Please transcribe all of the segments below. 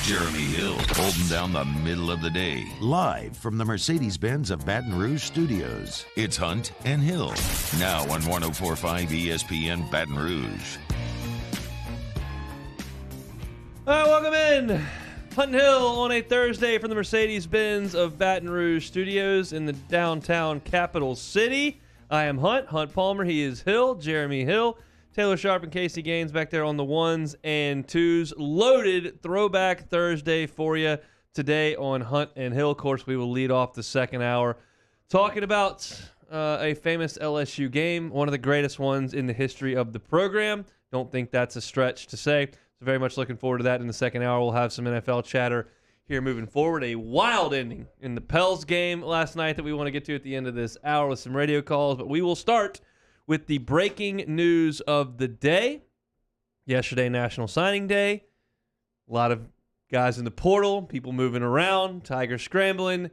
Jeremy Hill holding down the middle of the day. Live from the Mercedes-Benz of Baton Rouge studios, it's Hunt and Hill. Now on 104.5 ESPN Baton Rouge. All right, welcome in. Hunt and Hill on a Thursday from the Mercedes-Benz of Baton Rouge studios in the downtown capital city. I am Hunt Palmer. He is Hill, Jeremy Hill. Taylor Sharp and Casey Gaines back there on the ones and twos. Loaded Throwback Thursday for you today on Hunt and Hill. Of course, we will lead off the second hour talking about a famous LSU game, one of the greatest ones in the history of the program. Don't think that's a stretch to say. So very much looking forward to that in the second hour. We'll have some NFL chatter here moving forward. A wild ending in the Pels game last night that we want to get to at the end of this hour with some radio calls. But we will start with the breaking news of the day. Yesterday, National Signing Day. A lot of guys in the portal, people moving around, Tigers scrambling.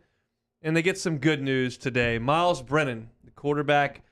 And they get some good news today. Miles Brennan, the quarterback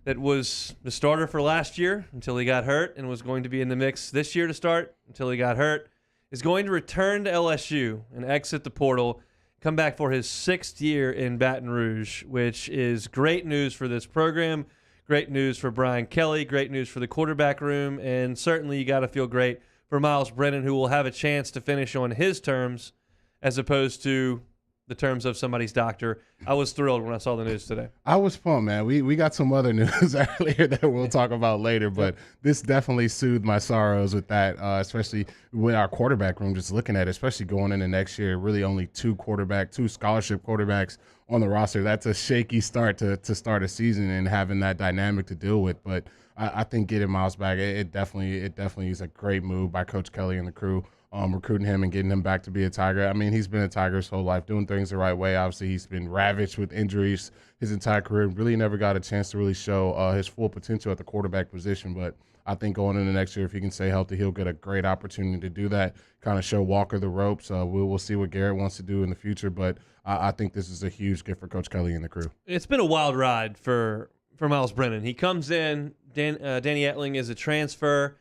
that was the starter for last year until he got hurt and was going to be in the mix this year to start until he got hurt, is going to return to LSU and exit the portal, come back for his sixth year in Baton Rouge, which is great news for this program. Great news for Brian Kelly, great news for the quarterback room, and certainly you got to feel great for Miles Brennan, who will have a chance to finish on his terms as opposed to the terms of somebody's doctor. I was thrilled when I saw the news today. I was pumped, man. We got some other news earlier that we'll talk about later, but this definitely soothed my sorrows with that, especially with our quarterback room, just looking at it, especially going into next year, really only two scholarship quarterbacks on the roster. That's a shaky start to start a season and having that dynamic to deal with. But I think getting Miles back, it definitely is a great move by Coach Kelly and the crew. Recruiting him and getting him back to be a Tiger. I mean, he's been a Tiger his whole life, doing things the right way. Obviously, he's been ravaged with injuries his entire career. Really never got a chance to really show his full potential at the quarterback position. But I think going into next year, if he can stay healthy, he'll get a great opportunity to do that, kind of show Walker the ropes. We'll see what Garrett wants to do in the future. But I think this is a huge gift for Coach Kelly and the crew. It's been a wild ride for Miles Brennan. He comes in, Danny Etling is a transfer,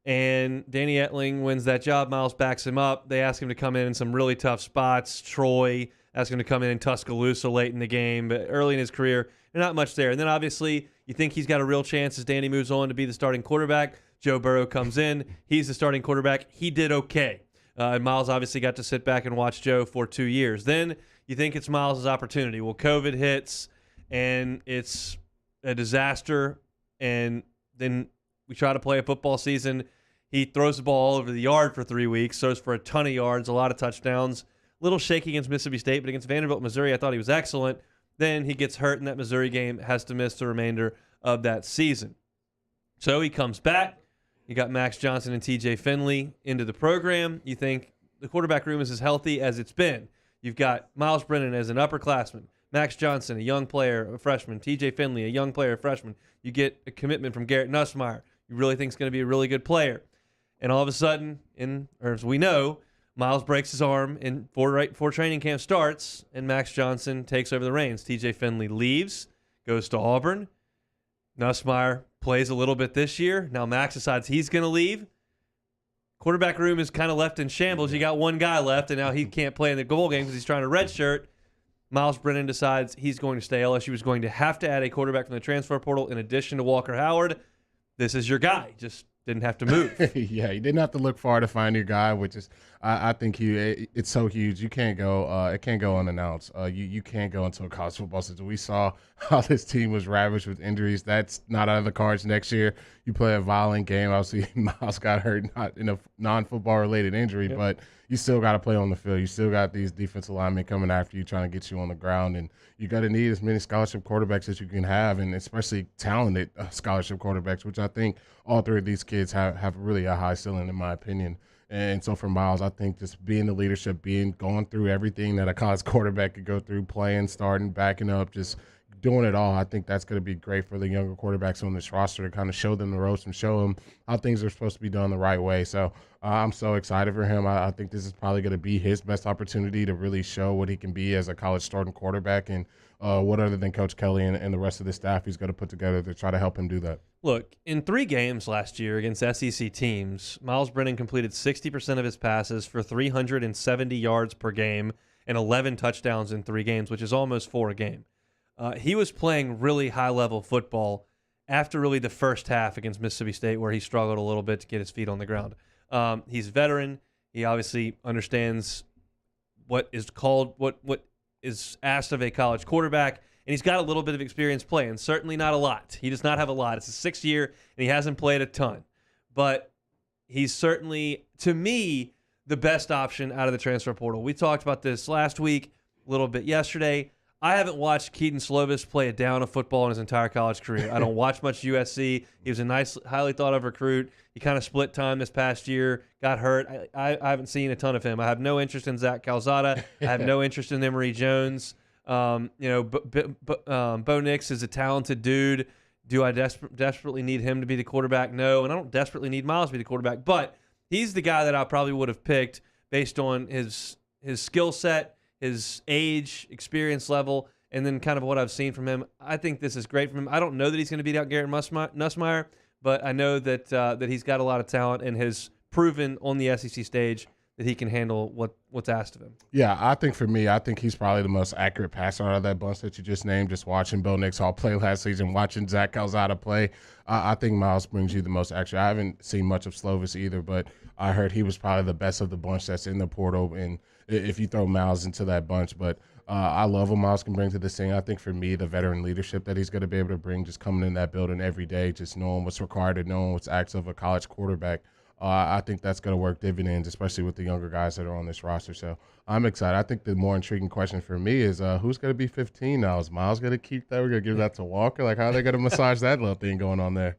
and Danny Etling wins that job. Miles backs him up. They ask him to come in some really tough spots. Troy asked him to come in Tuscaloosa late in the game, but early in his career, not much there. And then obviously you think he's got a real chance as Danny moves on to be the starting quarterback. Joe Burrow comes in. He's the starting quarterback. He did okay. And Miles obviously got to sit back and watch Joe for 2 years. Then you think it's Miles' opportunity. Well, COVID hits, and it's a disaster. And then we try to play a football season. He throws the ball all over the yard for 3 weeks, throws for a ton of yards, a lot of touchdowns. A little shaky against Mississippi State, but against Vanderbilt, Missouri, I thought he was excellent. Then he gets hurt in that Missouri game, has to miss the remainder of that season. So he comes back. You got Max Johnson and TJ Finley into the program. You think the quarterback room is as healthy as it's been. You've got Miles Brennan as an upperclassman, Max Johnson, a young player, a freshman, TJ Finley, a young player, a freshman. You get a commitment from Garrett Nussmeier. You really think is going to be a really good player. And all of a sudden, as we know, Miles breaks his arm before training camp starts, and Max Johnson takes over the reins. TJ Finley leaves, goes to Auburn. Nussmeier plays a little bit this year. Now Max decides he's going to leave. Quarterback room is kind of left in shambles. You got one guy left, and now he can't play in the bowl game because he's trying to redshirt. Miles Brennan decides he's going to stay. LSU is going to have to add a quarterback from the transfer portal in addition to Walker Howard. This is your guy. Just didn't have to move. Yeah, you didn't have to look far to find your guy, which is, I think it's so huge. You can't go, it can't go unannounced. You can't go into a college football season. We saw how this team was ravaged with injuries. That's not out of the cards next year. You play a violent game. Obviously, Miles got hurt, not in a non-football related injury, but you still got to play on the field. You still got these defensive linemen coming after you, trying to get you on the ground, and you got to need as many scholarship quarterbacks as you can have, and especially talented scholarship quarterbacks, which I think all three of these kids have really a high ceiling, in my opinion. And so for Miles, I think just being the leadership, going through everything that a college quarterback could go through, playing, starting, backing up, just doing it all. I think that's going to be great for the younger quarterbacks on this roster to kind of show them the ropes and show them how things are supposed to be done the right way. So I'm so excited for him. I think this is probably going to be his best opportunity to really show what he can be as a college starting quarterback, and what other than Coach Kelly and the rest of the staff he's going to put together to try to help him do that. Look, in 3 games last year against SEC teams, Miles Brennan completed 60% of his passes for 370 yards per game and 11 touchdowns in 3 games, which is almost 4 a game. He was playing really high-level football after really the first half against Mississippi State, where he struggled a little bit to get his feet on the ground. He's a veteran. He obviously understands what is called, what is asked of a college quarterback, and he's got a little bit of experience playing. Certainly not a lot. He does not have a lot. It's his 6th year, and he hasn't played a ton. But he's certainly, to me, the best option out of the transfer portal. We talked about this last week, a little bit yesterday. I haven't watched Keaton Slovis play a down of football in his entire college career. I don't watch much USC. He was a nice, highly thought of recruit. He kind of split time this past year, got hurt. I haven't seen a ton of him. I have no interest in Zach Calzada. I have no interest in Emory Jones. Bo Nix is a talented dude. Do I desperately need him to be the quarterback? No, and I don't desperately need Miles to be the quarterback. But he's the guy that I probably would have picked based on his skill set, his age, experience level, and then kind of what I've seen from him. I think this is great from him. I don't know that he's going to beat out Garrett Nussmeier, but I know that he's got a lot of talent and has proven on the SEC stage that he can handle what's asked of him. Yeah, I think for me, I think he's probably the most accurate passer out of that bunch that you just named. Just watching Bo Nix all play last season, watching Zach Calzada play, I think Miles brings you the most accurate. I haven't seen much of Slovis either, but I heard he was probably the best of the bunch that's in the portal, and if you throw Miles into that bunch. But I love what Miles can bring to this thing. I think for me, the veteran leadership that he's going to be able to bring, just coming in that building every day, just knowing what's required and knowing what's asked of a college quarterback, I think that's going to work dividends, especially with the younger guys that are on this roster. So I'm excited. I think the more intriguing question for me is who's going to be 15 now? Is Miles going to keep that? We're going to give that to Walker? Like, how are they going to massage that little thing going on there?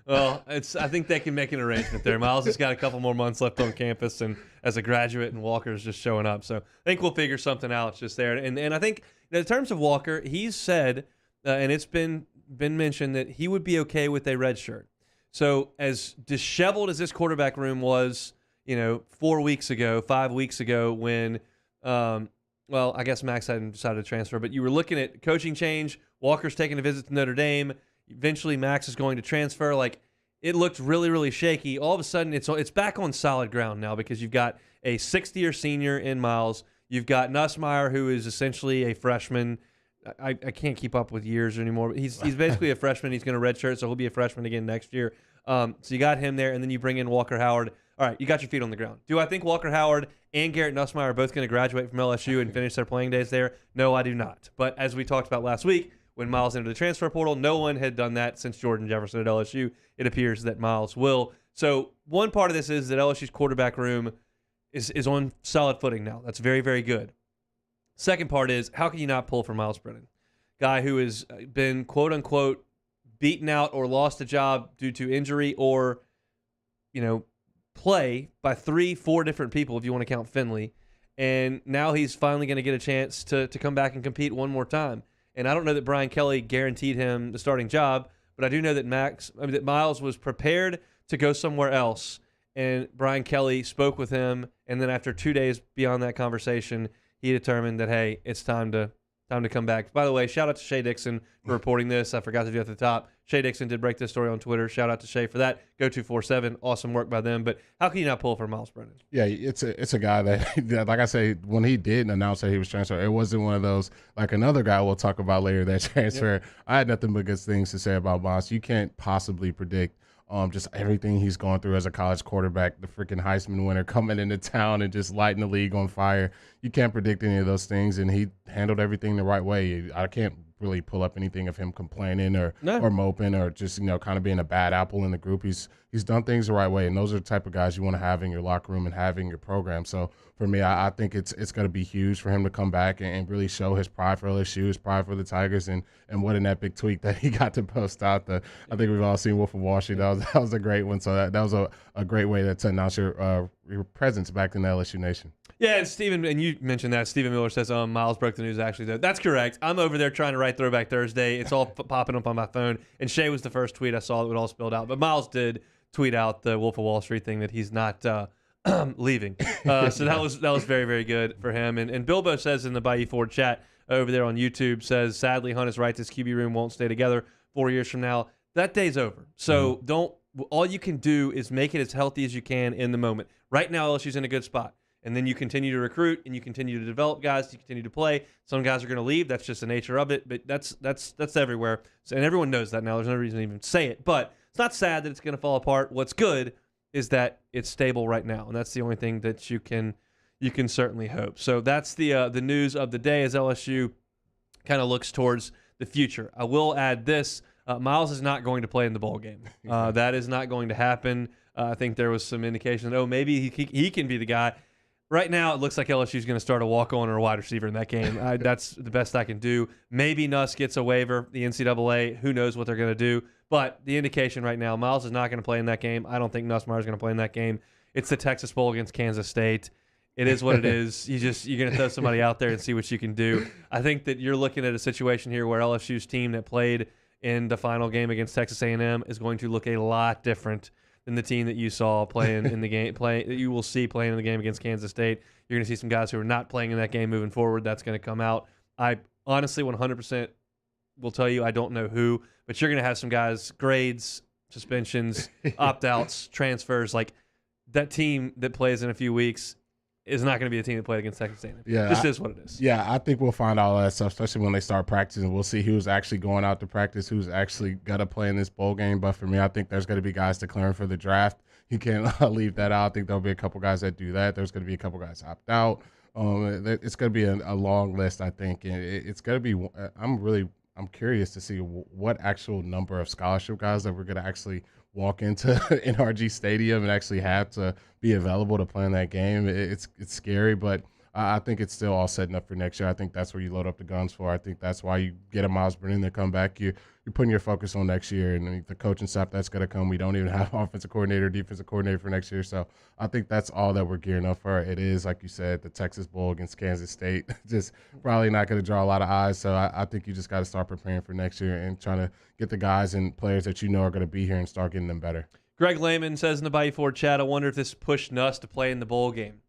Well, I think they can make an arrangement there. Miles has got a couple more months left on campus, and as a graduate, and Walker's just showing up. So I think we'll figure something out just there. And I think in terms of Walker, he's said, and it's been mentioned, that he would be okay with a red shirt. So as disheveled as this quarterback room was, 4 weeks ago, 5 weeks ago, when, I guess Max hadn't decided to transfer, but you were looking at coaching change. Walker's taking a visit to Notre Dame. Eventually, Max is going to transfer. Like, it looked really, really shaky. All of a sudden, it's back on solid ground now because you've got a 6th-year senior in Miles. You've got Nussmeier, who is essentially a freshman. I can't keep up with years anymore. But he's basically a freshman. He's going to redshirt, so he'll be a freshman again next year. So you got him there, and then you bring in Walker Howard. All right, you got your feet on the ground. Do I think Walker Howard and Garrett Nussmeier are both going to graduate from LSU and finish their playing days there? No, I do not. But as we talked about last week, when Miles entered the transfer portal, no one had done that since Jordan Jefferson at LSU. It appears that Miles will. So one part of this is that LSU's quarterback room is on solid footing now. That's very, very good. Second part is, how can you not pull for Miles Brennan? Guy who has been, quote-unquote, beaten out or lost a job due to injury or, play by 3-4 different people, if you want to count Finley. And now he's finally going to get a chance to come back and compete one more time. And I don't know that Brian Kelly guaranteed him the starting job, but I do know that that Miles was prepared to go somewhere else. And Brian Kelly spoke with him, and then after 2 days beyond that conversation, he determined that, hey, it's time to come back. By the way, shout out to Shay Dixon for reporting this. I forgot to do at the top. Shay Dixon did break this story on Twitter. Shout out to Shay for that. Go 247. Awesome work by them. But how can you not pull for Miles Brennan? Yeah, it's a guy that, like I say, when he did announce that he was transferring, it wasn't one of those, like another guy we'll talk about later that transfer. Yep. I had nothing but good things to say about Miles. You can't possibly predict just everything he's gone through as a college quarterback, the freaking Heisman winner coming into town and just lighting the league on fire. You can't predict any of those things, and he handled everything the right way. I can't really pull up anything of him complaining or moping or just kind of being a bad apple in the group. He's done things the right way, and those are the type of guys you want to have in your locker room and have in your program. So for me, I think it's going to be huge for him to come back and really show his pride for LSU, his pride for the Tigers, and what an epic tweet that he got to post out. I think we've all seen Wolf of Wall Street. That was a great one. So that was a great way to announce your presence back in the LSU Nation. Yeah, and Stephen, and you mentioned that. Stephen Miller says, Miles broke the news, actually. That's correct. I'm over there trying to write Throwback Thursday. It's all popping up on my phone. And Shay was the first tweet I saw that would all spelled out. But Miles did tweet out the Wolf of Wall Street thing that he's not leaving. So that was very, very good for him. And Bilbo says in the Bayou Ford chat over there on YouTube, says, sadly, Hunt is right. This QB room won't stay together 4 years from now. That day's over. So all you can do is make it as healthy as you can in the moment. Right now, LSU's in a good spot. And then you continue to recruit and you continue to develop guys, you continue to play. Some guys are going to leave. That's just the nature of it. But that's everywhere. So, and everyone knows that now. There's no reason to even say it. But it's not sad that it's going to fall apart. What's good is that it's stable right now. And that's the only thing that you can certainly hope. So that's the news of the day as LSU kind of looks towards the future. I will add this. Miles is not going to play in the bowl game. That is not going to happen. I think there was some indication that, maybe he can be the guy. Right now, it looks like LSU is going to start a walk-on or a wide receiver in that game. That's the best I can do. Maybe Nuss gets a waiver, the NCAA. Who knows what they're going to do. But the indication right now, Miles is not going to play in that game. I don't think Nussmeier is going to play in that game. It's the Texas Bowl against Kansas State. It is what it is. You're going to throw somebody out there and see what you can do. I think that you're looking at a situation here where LSU's team that played in the final game against Texas A&M is going to look a lot different than the team that you saw playing in the game, that you will see playing in the game against Kansas State. You're going to see some guys who are not playing in that game moving forward. That's going to come out. I honestly 100% will tell you I don't know who, but you're going to have some guys, grades, suspensions, opt-outs, transfers. Like that team that plays in a few weeks is not going to be a team that played against Texas A&M. Yeah, this is what it is. Yeah, I think we'll find all that stuff, especially when they start practicing. We'll see who's actually going out to practice, who's actually got to play in this bowl game. But for me, I think there's going to be guys declaring for the draft. You can't leave that out. I think there'll be a couple guys that do that. There's going to be a couple guys opt out. It's going to be a long list, I think. And it's going to be I'm curious to see what actual number of scholarship guys that we're going to actually walk into NRG Stadium and actually have to be available to play in that game. It's scary, but I think it's still all setting up for next year. I think that's where you load up the guns for. I think that's why you get a Miles Brennan to come back. You're putting your focus on next year and the coaching staff that's going to come. We don't even have offensive coordinator, defensive coordinator for next year. So I think that's all that we're gearing up for. It is, like you said, the Texas Bowl against Kansas State. Just probably not going to draw a lot of eyes. So I think you just got to start preparing for next year and trying to get the guys and players that you know are going to be here and start getting them better. Greg Lehman says in the Bayou Ford chat, I wonder if this pushed Nuss to play in the bowl game.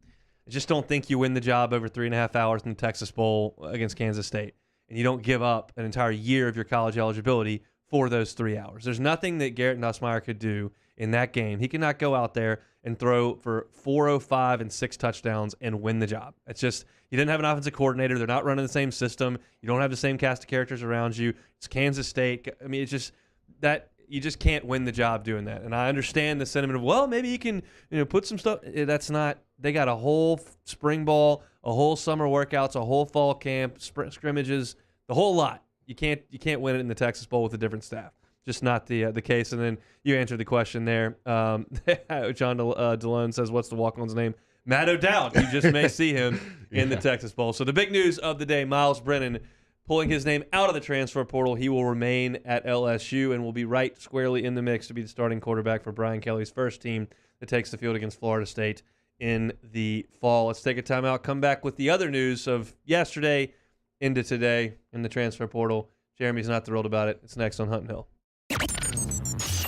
I just don't think you win the job over 3.5 hours in the Texas Bowl against Kansas State, and you don't give up an entire year of your college eligibility for those 3 hours. There's nothing that Garrett Nussmeier could do in that game. He cannot go out there and throw for 405 and 6 touchdowns and win the job. It's just, you didn't have an offensive coordinator. They're not running the same system. You don't have the same cast of characters around you. It's Kansas State. I mean, it's just that you just can't win the job doing that. And I understand the sentiment of, well, maybe you can, put some stuff. That's not. They got a whole spring ball, a whole summer workouts, a whole fall camp, scrimmages, the whole lot. You can't win it in the Texas Bowl with a different staff. Just not the case. And then you answered the question there. John DeLone says, what's the walk-on's name? Matt O'Dowd. You just may see him in the Texas Bowl. So the big news of the day, Miles Brennan pulling his name out of the transfer portal. He will remain at LSU and will be right squarely in the mix to be the starting quarterback for Brian Kelly's first team that takes the field against Florida State in the fall. Let's take a timeout, come back with the other news of yesterday into today in the transfer portal. Jeremy's not thrilled about it. It's next on Hunt and Hill.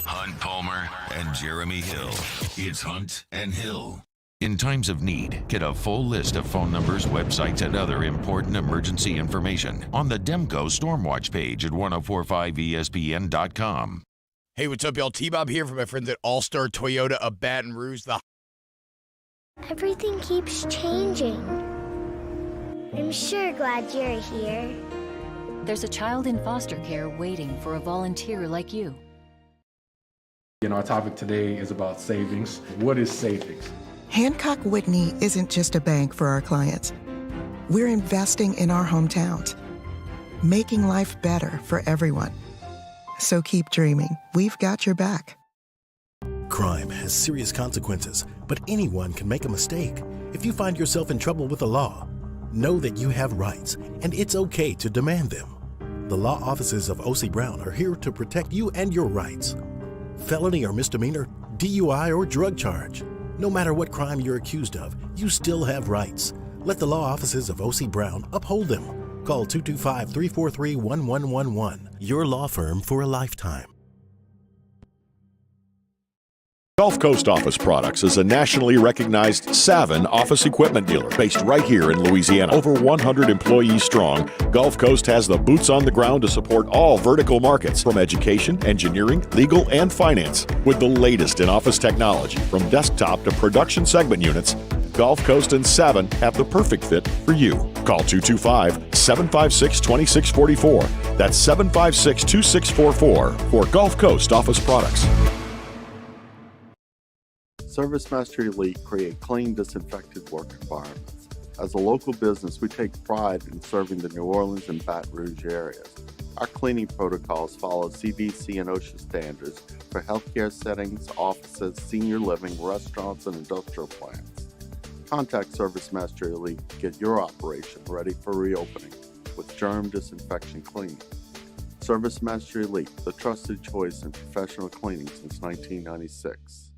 Hunt Palmer and Jeremy Hill. It's Hunt and Hill. In times of need, get a full list of phone numbers, websites, and other important emergency information on the Demco Stormwatch page at 1045ESPN.com. Hey, what's up, y'all? T-Bob here from my friends at All-Star Toyota of Baton Rouge. Everything keeps changing. I'm sure glad you're here. There's a child in foster care waiting for a volunteer like you. Our topic today is about savings. What is savings? Hancock Whitney isn't just a bank for our clients. We're investing in our hometowns, making life better for everyone. So keep dreaming. We've got your back. Crime has serious consequences, but anyone can make a mistake. If you find yourself in trouble with the law, know that you have rights, and it's okay to demand them. The law offices of O.C. Brown are here to protect you and your rights. Felony or misdemeanor, DUI or drug charge. No matter what crime you're accused of, you still have rights. Let the law offices of O.C. Brown uphold them. Call 225-343-1111. Your law firm for a lifetime. Gulf Coast Office Products is a nationally recognized Savin office equipment dealer based right here in Louisiana. Over 100 employees strong, Gulf Coast has the boots on the ground to support all vertical markets, from education, engineering, legal, and finance. With the latest in office technology, from desktop to production segment units, Gulf Coast and Savin have the perfect fit for you. Call 225-756-2644. That's 756-2644 for Gulf Coast Office Products. ServiceMaster Elite create clean, disinfected work environments. As a local business, we take pride in serving the New Orleans and Baton Rouge areas. Our cleaning protocols follow CDC and OSHA standards for healthcare settings, offices, senior living, restaurants, and industrial plants. Contact ServiceMaster Elite to get your operation ready for reopening with germ disinfection cleaning. ServiceMaster Elite, the trusted choice in professional cleaning since 1996.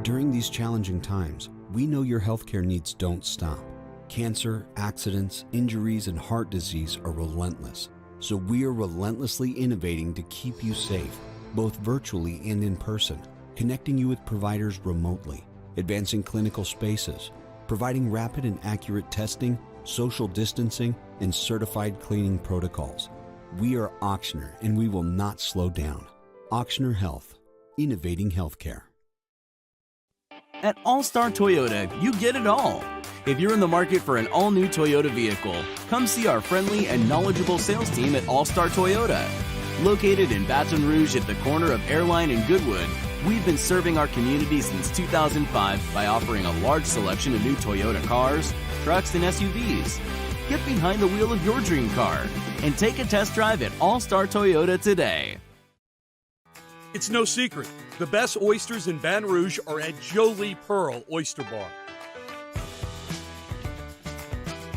During these challenging times, we know your healthcare needs don't stop. Cancer, accidents, injuries, and heart disease are relentless. So we are relentlessly innovating to keep you safe, both virtually and in person, connecting you with providers remotely, advancing clinical spaces, providing rapid and accurate testing, social distancing, and certified cleaning protocols. We are Auctioner, and we will not slow down. Auctioner Health, innovating healthcare. At All-Star Toyota, you get it all. If you're in the market for an all-new Toyota vehicle, come see our friendly and knowledgeable sales team at All-Star Toyota. Located in Baton Rouge at the corner of Airline and Goodwood, we've been serving our community since 2005 by offering a large selection of new Toyota cars, trucks, and SUVs. Get behind the wheel of your dream car and take a test drive at All-Star Toyota today. It's no secret, the best oysters in Baton Rouge are at Jolie Pearl Oyster Bar.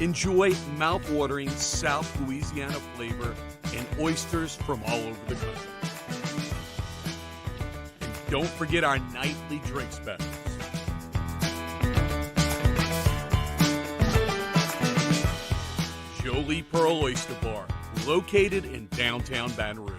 Enjoy mouth-watering South Louisiana flavor and oysters from all over the country. And don't forget our nightly drink specials. Jolie Pearl Oyster Bar, located in downtown Baton Rouge.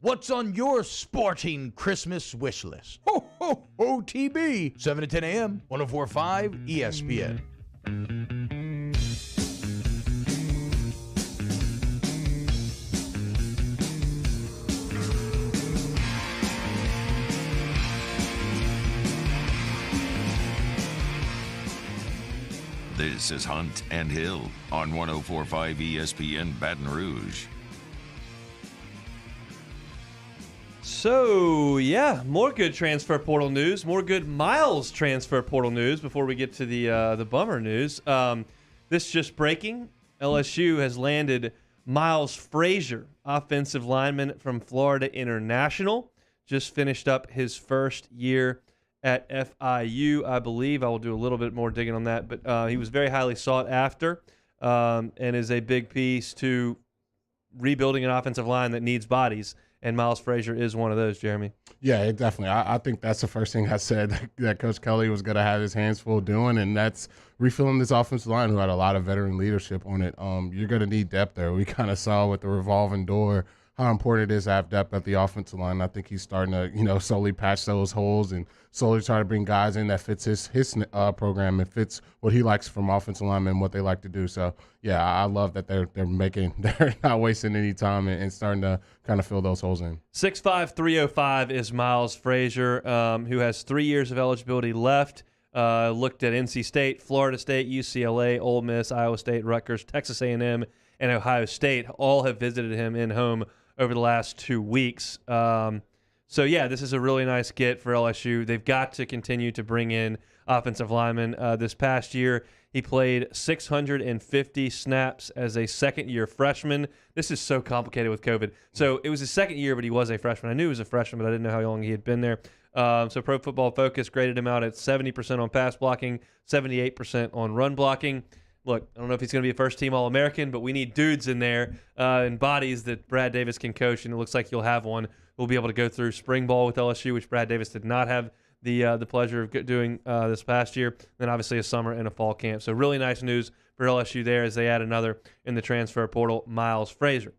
What's on your sporting Christmas wish list? Ho, ho, ho, TB. 7 to 10 a.m., 104.5 ESPN. This is Hunt and Hill on 104.5 ESPN Baton Rouge. So, yeah, more good transfer portal news, more good Miles transfer portal news before we get to the bummer news. This just breaking, LSU has landed Miles Frazier, offensive lineman from Florida International. Just finished up his first year at FIU, I believe. I will do a little bit more digging on that, but he was very highly sought after and is a big piece to rebuilding an offensive line that needs bodies. And Miles Frazier is one of those, Jeremy. Yeah, definitely. I think that's the first thing I said that Coach Kelly was going to have his hands full doing, and that's refilling this offensive line who had a lot of veteran leadership on it. You're going to need depth there. We kind of saw with the revolving door how important it is to have depth at the offensive line. I think he's starting to, slowly patch those holes and slowly try to bring guys in that fits his program and fits what he likes from offensive linemen and what they like to do. So, yeah, I love that they're not wasting any time and starting to kind of fill those holes in. 6'5", 305 is Miles Frazier, who has 3 years of eligibility left. Looked at NC State, Florida State, UCLA, Ole Miss, Iowa State, Rutgers, Texas A&M, and Ohio State all have visited him in home over the last 2 weeks. So, yeah, this is a really nice get for LSU. They've got to continue to bring in offensive linemen. This past year, he played 650 snaps as a second-year freshman. This is so complicated with COVID. So it was his second year, but he was a freshman. I knew he was a freshman, but I didn't know how long he had been there. So Pro Football Focus graded him out at 70% on pass blocking, 78% on run blocking. Look, I don't know if he's going to be a first-team All-American, but we need dudes in there and bodies that Brad Davis can coach, and it looks like he'll have one. We'll be able to go through spring ball with LSU, which Brad Davis did not have the pleasure of doing this past year. Then obviously a summer and a fall camp. So really nice news for LSU there as they add another in the transfer portal, Miles Frazier.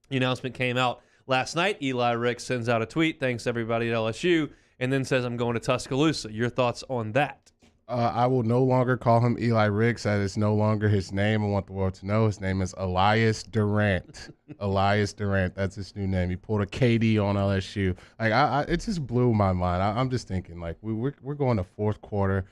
The announcement came out last night. Eli Ricks sends out a tweet, thanks everybody at LSU, and then says, I'm going to Tuscaloosa. Your thoughts on that? I will no longer call him Eli Ricks. That is no longer his name. I want the world to know his name is Elias Durant. Elias Durant. That's his new name. He pulled a KD on LSU. Like it just blew my mind. I'm just thinking like we're going to fourth quarter.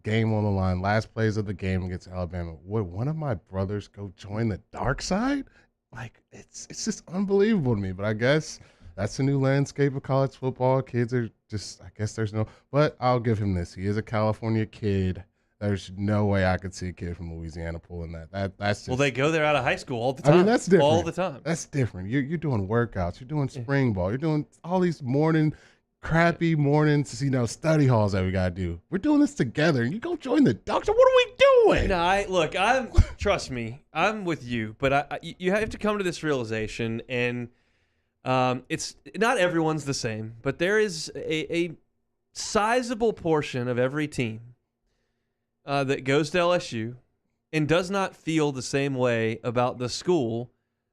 Game on the line. Last plays of the game against Alabama. Would one of my brothers go join the dark side? Like it's just unbelievable to me. But I guess that's the new landscape of college football. Kids are just, I guess there's no, but I'll give him this. He is a California kid. There's no way I could see a kid from Louisiana pulling that. That's just, well, they go there out of high school all the time. I mean, that's different. All the time. That's different. You're doing workouts. You're doing spring ball. You're doing all these crappy mornings, study halls that we got to do. We're doing this together. You go join the doctor. What are we doing? No, trust me, I'm with you, but you have to come to this realization, and it's not everyone's the same, but there is a sizable portion of every team that goes to LSU and does not feel the same way about the school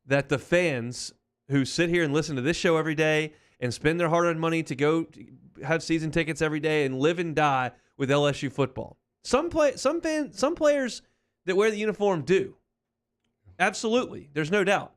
that the fans who sit here and listen to this show every day and spend their hard-earned money to go have season tickets every day and live and die with LSU football. Some players that wear the uniform do. Absolutely. There's no doubt.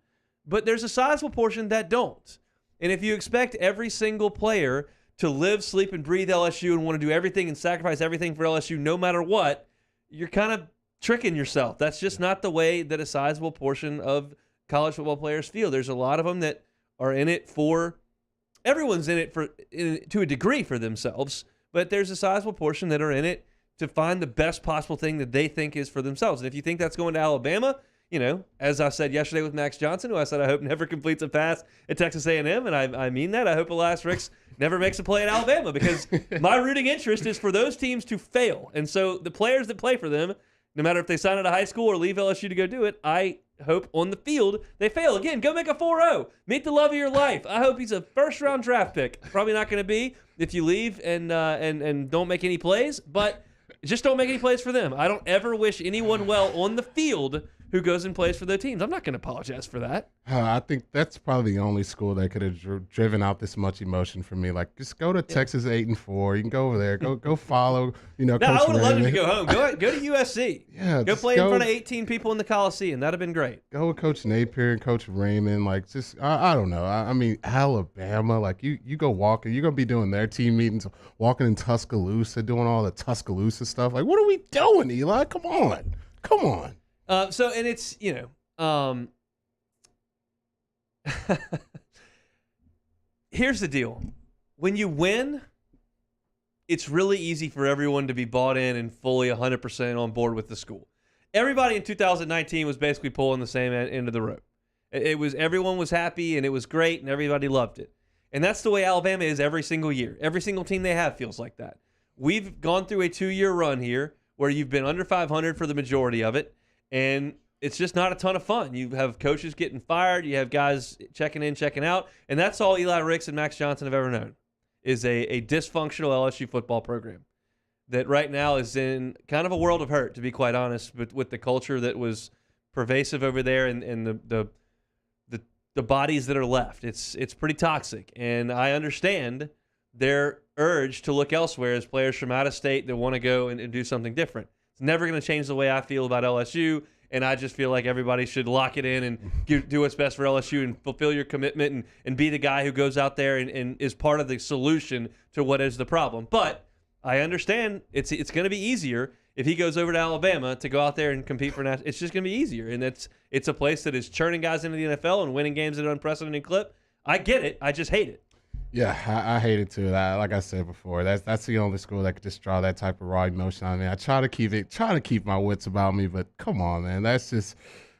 But there's a sizable portion that don't. And if you expect every single player to live, sleep, and breathe LSU and want to do everything and sacrifice everything for LSU no matter what, you're kind of tricking yourself. That's just not the way that a sizable portion of college football players feel. There's a lot of them that are in it for – everyone's in it to a degree for themselves, but there's a sizable portion that are in it to find the best possible thing that they think is for themselves. And if you think that's going to Alabama – as I said yesterday with Max Johnson, who I said I hope never completes a pass at Texas A&M, and I mean that. I hope Elias Ricks never makes a play at Alabama because my rooting interest is for those teams to fail. And so the players that play for them, no matter if they sign out of high school or leave LSU to go do it, I hope on the field they fail. Again, go make a 4-0. Meet the love of your life. I hope he's a first-round draft pick. Probably not going to be if you leave and don't make any plays, but just don't make any plays for them. I don't ever wish anyone well on the field who goes and plays for their teams. I'm not going to apologize for that. I think that's probably the only school that could have driven out this much emotion for me. Like, just go to Texas 8-4. You can go over there. Go follow. No, I would have loved him to go home. Go to USC. Yeah, go play in front of 18 people in the Coliseum. That'd have been great. Go with Coach Napier and Coach Raymond. Like, just I don't know. I mean, Alabama. Like, you go walking. You're gonna be doing their team meetings, walking in Tuscaloosa, doing all the Tuscaloosa stuff. Like, what are we doing, Eli? Come on. So, and it's, here's the deal. When you win, it's really easy for everyone to be bought in and fully 100% on board with the school. Everybody in 2019 was basically pulling the same end of the rope. Everyone was happy and it was great and everybody loved it. And that's the way Alabama is every single year. Every single team they have feels like that. We've gone through a 2-year run here where you've been under 500 for the majority of it. And it's just not a ton of fun. You have coaches getting fired. You have guys checking in, checking out. And that's all Eli Ricks and Max Johnson have ever known, is a dysfunctional LSU football program that right now is in kind of a world of hurt, to be quite honest, with the culture that was pervasive over there and the bodies that are left. It's pretty toxic. And I understand their urge to look elsewhere as players from out of state that want to go and do something different. It's never going to change the way I feel about LSU, and I just feel like everybody should lock it in and do what's best for LSU and fulfill your commitment and be the guy who goes out there and is part of the solution to what is the problem. But I understand it's going to be easier if he goes over to Alabama to go out there and compete for national. It's just going to be easier, and it's a place that is churning guys into the NFL and winning games at an unprecedented clip. I get it. I just hate it. Yeah, I hate it too. Like I said before, that's the only school that could just draw that type of raw emotion on me. I try to keep my wits about me, but come on, man, that's just,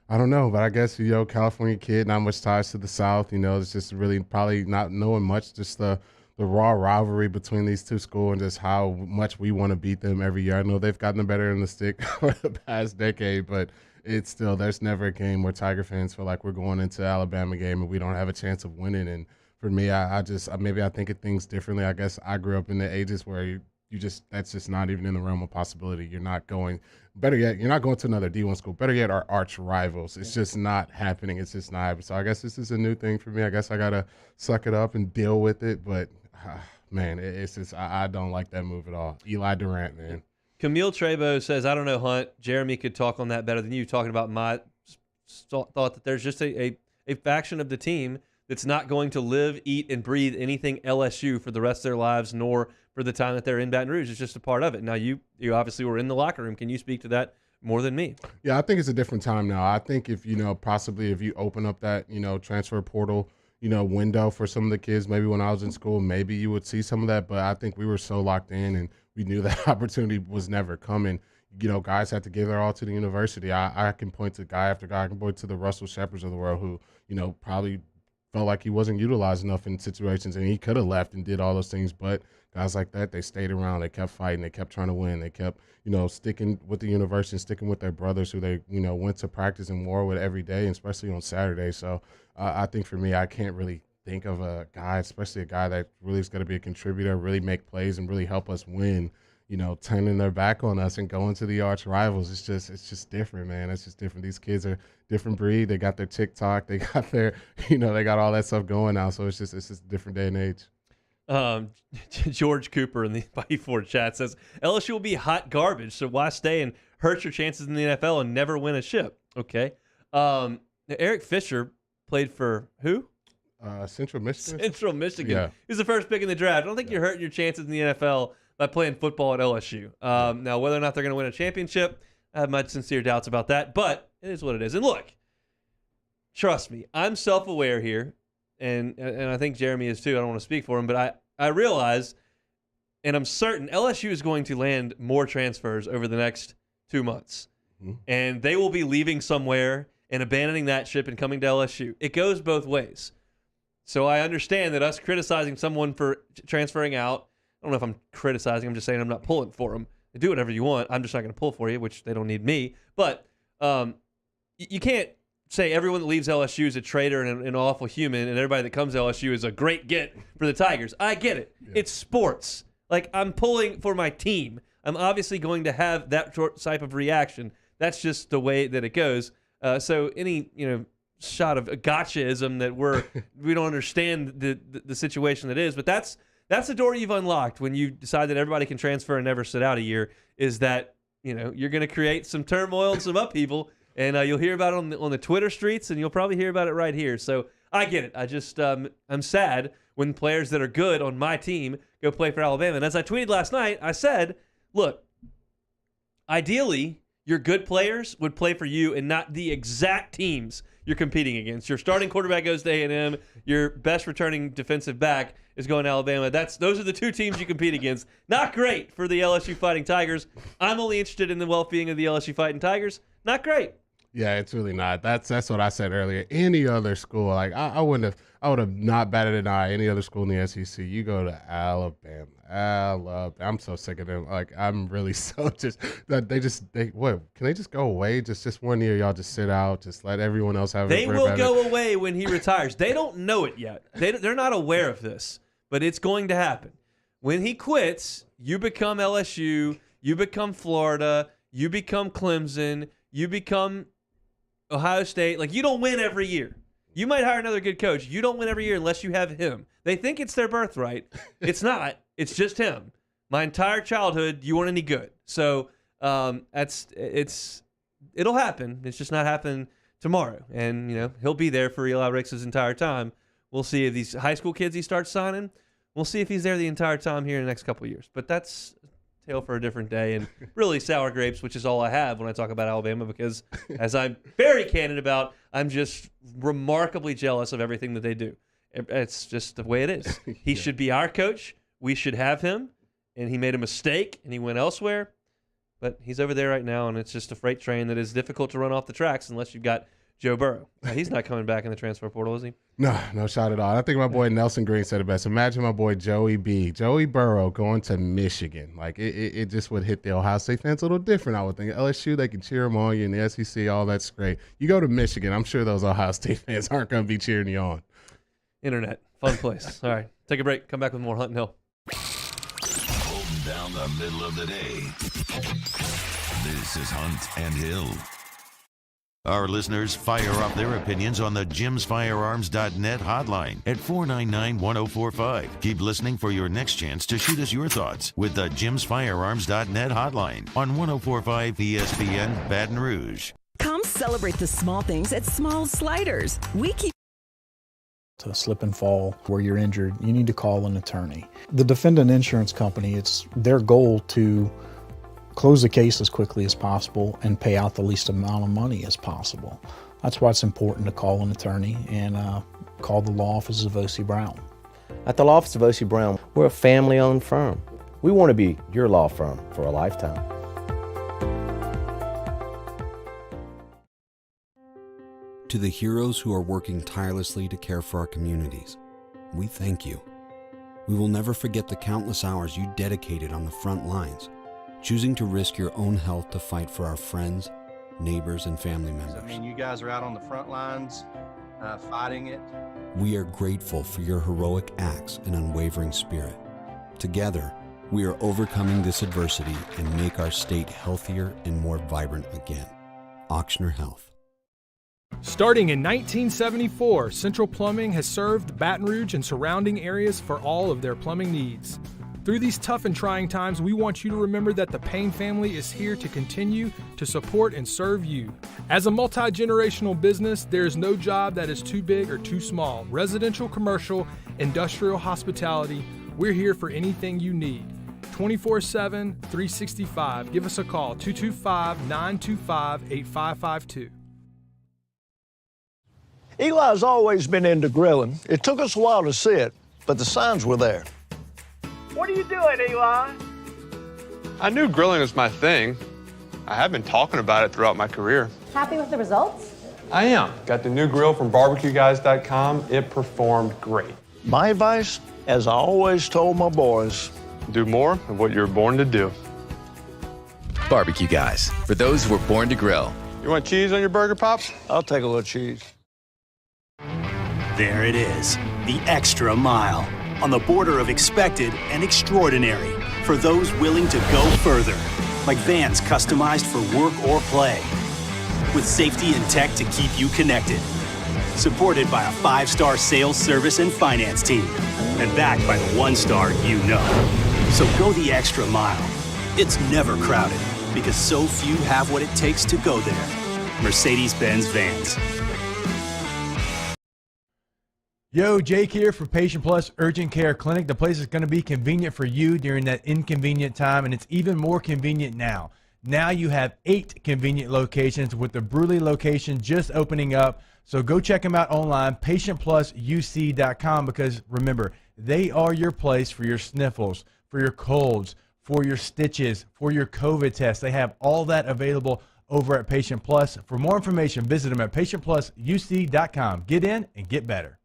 I don't know. But I guess California kid, not much ties to the South. It's just really probably not knowing much, just the raw rivalry between these two schools and just how much we want to beat them every year. I know they've gotten better in the stick for the past decade, but it's still, there's never a game where Tiger fans feel like we're going into Alabama game and we don't have a chance of winning. And for me, I maybe I think of things differently. I guess I grew up in the ages where you just, that's just not even in the realm of possibility. You're not going, better yet, you're not going to another D1 school. Better yet, our arch rivals. It's just not happening. It's just not happening. So I guess this is a new thing for me. I guess I got to suck it up and deal with it. But man, it's just, I don't like that move at all. Eli Durant, man. Camille Trebo says, I don't know, Hunt. Jeremy could talk on that better than you, talking about my thought that there's just a faction of the team that's not going to live, eat, and breathe anything LSU for the rest of their lives, nor for the time that they're in Baton Rouge. It's just a part of it. Now, you obviously were in the locker room. Can you speak to that more than me? Yeah, I think it's a different time now. I think if, possibly if you open up that, transfer portal, window for some of the kids, maybe when I was in school, maybe you would see some of that. But I think we were so locked in and we knew that opportunity was never coming. Guys had to give their all to the university. I can point to guy after guy. I can point to the Russell Shepherds of the world who, probably felt like he wasn't utilized enough in situations and he could have left and did all those things. But guys like that, they stayed around. They kept fighting. They kept trying to win. They kept, sticking with the university and sticking with their brothers who they, went to practice and war with every day, and especially on Saturday. So I think for me, I can't really think of a guy, especially a guy that really is going to be a contributor, really make plays and really help us win, turning their back on us and going to the arch rivals. It's just different, man. It's just different. These kids are different breed. They got their TikTok. They got their, they got all that stuff going now. So it's just a different day and age. George Cooper in the Bayou Ford chat says, LSU will be hot garbage, so why stay and hurt your chances in the NFL and never win a ship? Okay. Eric Fisher played for who? Central Michigan. Central Michigan. Yeah. He was the first pick in the draft. I don't think you're hurting your chances in the NFL by playing football at LSU. Now, whether or not they're going to win a championship, I have my sincere doubts about that, but it is what it is. And look, trust me, I'm self-aware here, and I think Jeremy is too. I don't want to speak for him, but I realize, and I'm certain, LSU is going to land more transfers over the next 2 months. Mm-hmm. And they will be leaving somewhere and abandoning that ship and coming to LSU. It goes both ways. So I understand that us criticizing someone for transferring out, I don't know if I'm criticizing, I'm just saying I'm not pulling for them. Do whatever you want. I'm just not going to pull for you, which they don't need me. But you can't say everyone that leaves LSU is a traitor and an awful human, and everybody that comes to LSU is a great get for the Tigers. I get it. Yeah. It's sports. Like, I'm pulling for my team. I'm obviously going to have that type of reaction. That's just the way that it goes. So any shot of gotchaism that we don't understand the situation that is, but that's the door you've unlocked when you decide that everybody can transfer and never sit out a year, is that you're going to create some turmoil and some upheaval, and you'll hear about it on the Twitter streets, and you'll probably hear about it right here. So I get it. I just I'm sad when players that are good on my team go play for Alabama. And as I tweeted last night, I said, look, ideally your good players would play for you and not the exact teams you're competing against. Your starting quarterback goes to A&M. Your best returning defensive back is going to Alabama. Those are the two teams you compete against. Not great for the LSU Fighting Tigers. I'm only interested in the well-being of the LSU Fighting Tigers. Not great. Yeah, it's really not. That's what I said earlier. Any other school, like I would have not batted an eye. Any other school in the SEC, you go to Alabama. I'm so sick of them. Like, I'm really so just that can they just go away? Just 1 year, y'all just sit out, just let everyone else have. They will go away when he retires. They don't know it yet. They're not aware of this, but it's going to happen. When he quits, you become LSU, you become Florida, you become Clemson, you become Ohio State. Like, you don't win every year. You might hire another good coach. You don't win every year unless you have him. They think it's their birthright. It's not. It's just him. My entire childhood, you weren't any good. So it'll happen. It's just not happening tomorrow. And he'll be there for Eli Ricks' entire time. We'll see if these high school kids he starts signing. We'll see if he's there the entire time here in the next couple of years. But that's tale for a different day, and really sour grapes, which is all I have when I talk about Alabama, because as I'm very candid about, I'm just remarkably jealous of everything that they do. It's just the way it is. He should be our coach. We should have him, and he made a mistake, and he went elsewhere. But he's over there right now, and it's just a freight train that is difficult to run off the tracks unless you've got Joe Burrow. He's not coming back in the transfer portal, is he? No shot at all. I think my boy Nelson Green said it best. Imagine my boy Joey Burrow going to Michigan. Like, it just would hit the Ohio State fans a little different, I would think. LSU, they can cheer him on. You in the SEC, all that's great. You go to Michigan, I'm sure those Ohio State fans aren't going to be cheering you on. Internet, fun place. All right, take a break. Come back with more Hunt and Hill. Holding down the middle of the day. This is Hunt and Hill. Our listeners fire off their opinions on the jimsfirearms.net hotline at 499-1045. Keep listening for your next chance to shoot us your thoughts with the jimsfirearms.net hotline on 1045 ESPN Baton Rouge. Come celebrate the small things at Small Sliders. We keep to slip and fall where you're injured, you need to call an attorney. The defendant insurance company, it's their goal to close the case as quickly as possible and pay out the least amount of money as possible. That's why it's important to call an attorney and call the law offices of O.C. Brown. At the law office of O.C. Brown, we're a family-owned firm. We want to be your law firm for a lifetime. To the heroes who are working tirelessly to care for our communities, we thank you. We will never forget the countless hours you dedicated on the front lines, choosing to risk your own health to fight for our friends, neighbors, and family members. I mean, you guys are out on the front lines fighting it. We are grateful for your heroic acts and unwavering spirit. Together, we are overcoming this adversity and make our state healthier and more vibrant again. Ochsner Health. Starting in 1974, Central Plumbing has served Baton Rouge and surrounding areas for all of their plumbing needs. Through these tough and trying times, we want you to remember that the Payne family is here to continue to support and serve you. As a multi-generational business, there is no job that is too big or too small. Residential, commercial, industrial, hospitality, we're here for anything you need. 24/7, 365. Give us a call, 225-925-8552. Eli's always been into grilling. It took us a while to see it, but the signs were there. What are you doing, Eli? I knew grilling was my thing. I have been talking about it throughout my career. Happy with the results? I am. Got the new grill from barbecueguys.com. It performed great. My advice, as I always told my boys, do more of what you were born to do. Barbecue Guys, for those who were born to grill. You want cheese on your burger, Pops? I'll take a little cheese. There it is, the extra mile, on the border of expected and extraordinary for those willing to go further, like vans customized for work or play, with safety and tech to keep you connected, supported by a 5-star sales, service, and finance team, and backed by the 1-star you know. So go the extra mile. It's never crowded, because so few have what it takes to go there. Mercedes-Benz Vans. Yo, Jake here for Patient Plus Urgent Care Clinic. The place is going to be convenient for you during that inconvenient time, and it's even more convenient now. Now you have 8 convenient locations, with the Bruley location just opening up. So go check them out online, patientplusuc.com, because remember, they are your place for your sniffles, for your colds, for your stitches, for your COVID tests. They have all that available over at Patient Plus. For more information, visit them at patientplusuc.com. Get in and get better.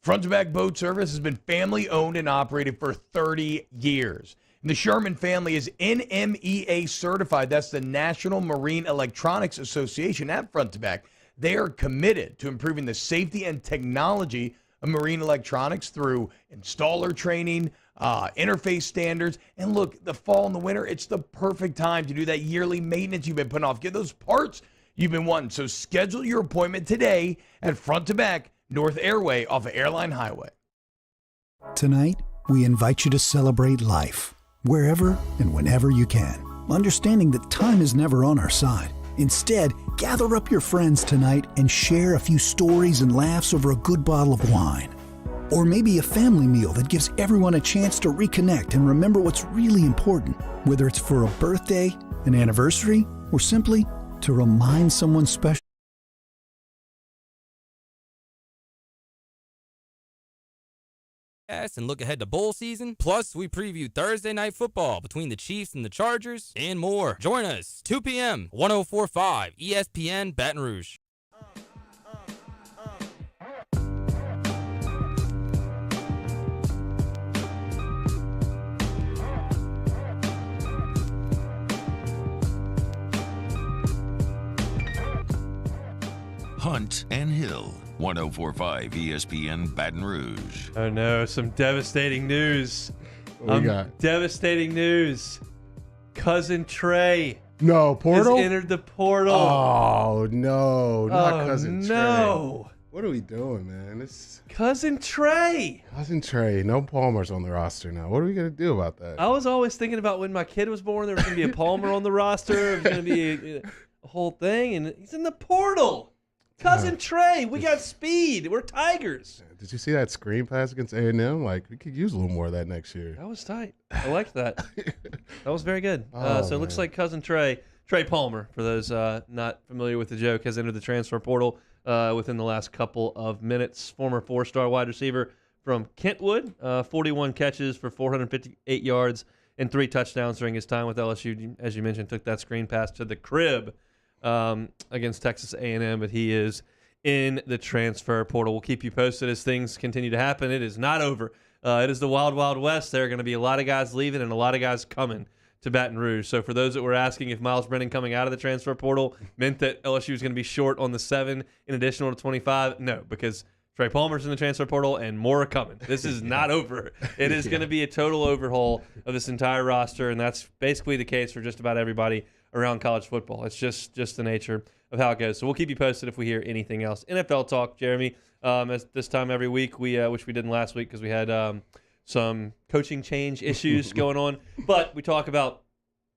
Front to Back Boat Service has been family owned and operated for 30 years. And the Sherman family is NMEA certified. That's the National Marine Electronics Association at Front to Back. They are committed to improving the safety and technology of marine electronics through installer training, interface standards. And look, the fall and the winter, it's the perfect time to do that yearly maintenance you've been putting off. Get those parts you've been wanting. So schedule your appointment today at Front to Back, North Airway off of Airline Highway. Tonight, we invite you to celebrate life, wherever and whenever you can, understanding that time is never on our side. Instead, gather up your friends tonight and share a few stories and laughs over a good bottle of wine. Or maybe a family meal that gives everyone a chance to reconnect and remember what's really important, whether it's for a birthday, an anniversary, or simply to remind someone special. And look ahead to bowl season. Plus, we preview Thursday night football between the Chiefs and the Chargers and more. Join us 2 p.m. 104.5 ESPN Baton Rouge. Hunt and Hill, 104.5 ESPN Baton Rouge. Oh no, some devastating news. What we got? Devastating news. Cousin Trey portal has entered the portal. Oh no, not Cousin no. Trey. What are we doing, man? It's Cousin Trey. Cousin Trey. No Palmer's on the roster now. What are we gonna do about that? I was always thinking about when my kid was born, there was gonna be a Palmer on the roster. It was gonna be a whole thing, and he's in the portal. Cousin Trey, we got speed. We're Tigers. Did you see that screen pass against A&M? Like, we could use a little more of that next year. That was tight. I liked that. That was very good. Oh, so it looks like Cousin Trey Palmer, for those not familiar with the joke, has entered the transfer portal within the last couple of minutes. Former 4-star wide receiver from Kentwood, 41 catches for 458 yards and 3 touchdowns during his time with LSU. As you mentioned, took that screen pass to the crib against Texas A&M, but he is in the transfer portal. We'll keep you posted as things continue to happen. It is not over. It is the wild, wild west. There are going to be a lot of guys leaving and a lot of guys coming to Baton Rouge. So for those that were asking if Miles Brennan coming out of the transfer portal meant that LSU was going to be short on the 7 in additional to 25, no, because Trey Palmer's in the transfer portal and more are coming. This is not over. It is going to be a total overhaul of this entire roster, and that's basically the case for just about everybody around college football. It's just the nature of how it goes. So we'll keep you posted if we hear anything else. NFL talk, Jeremy. As this time every week, we which we didn't last week because we had some coaching change issues going on. But we talk about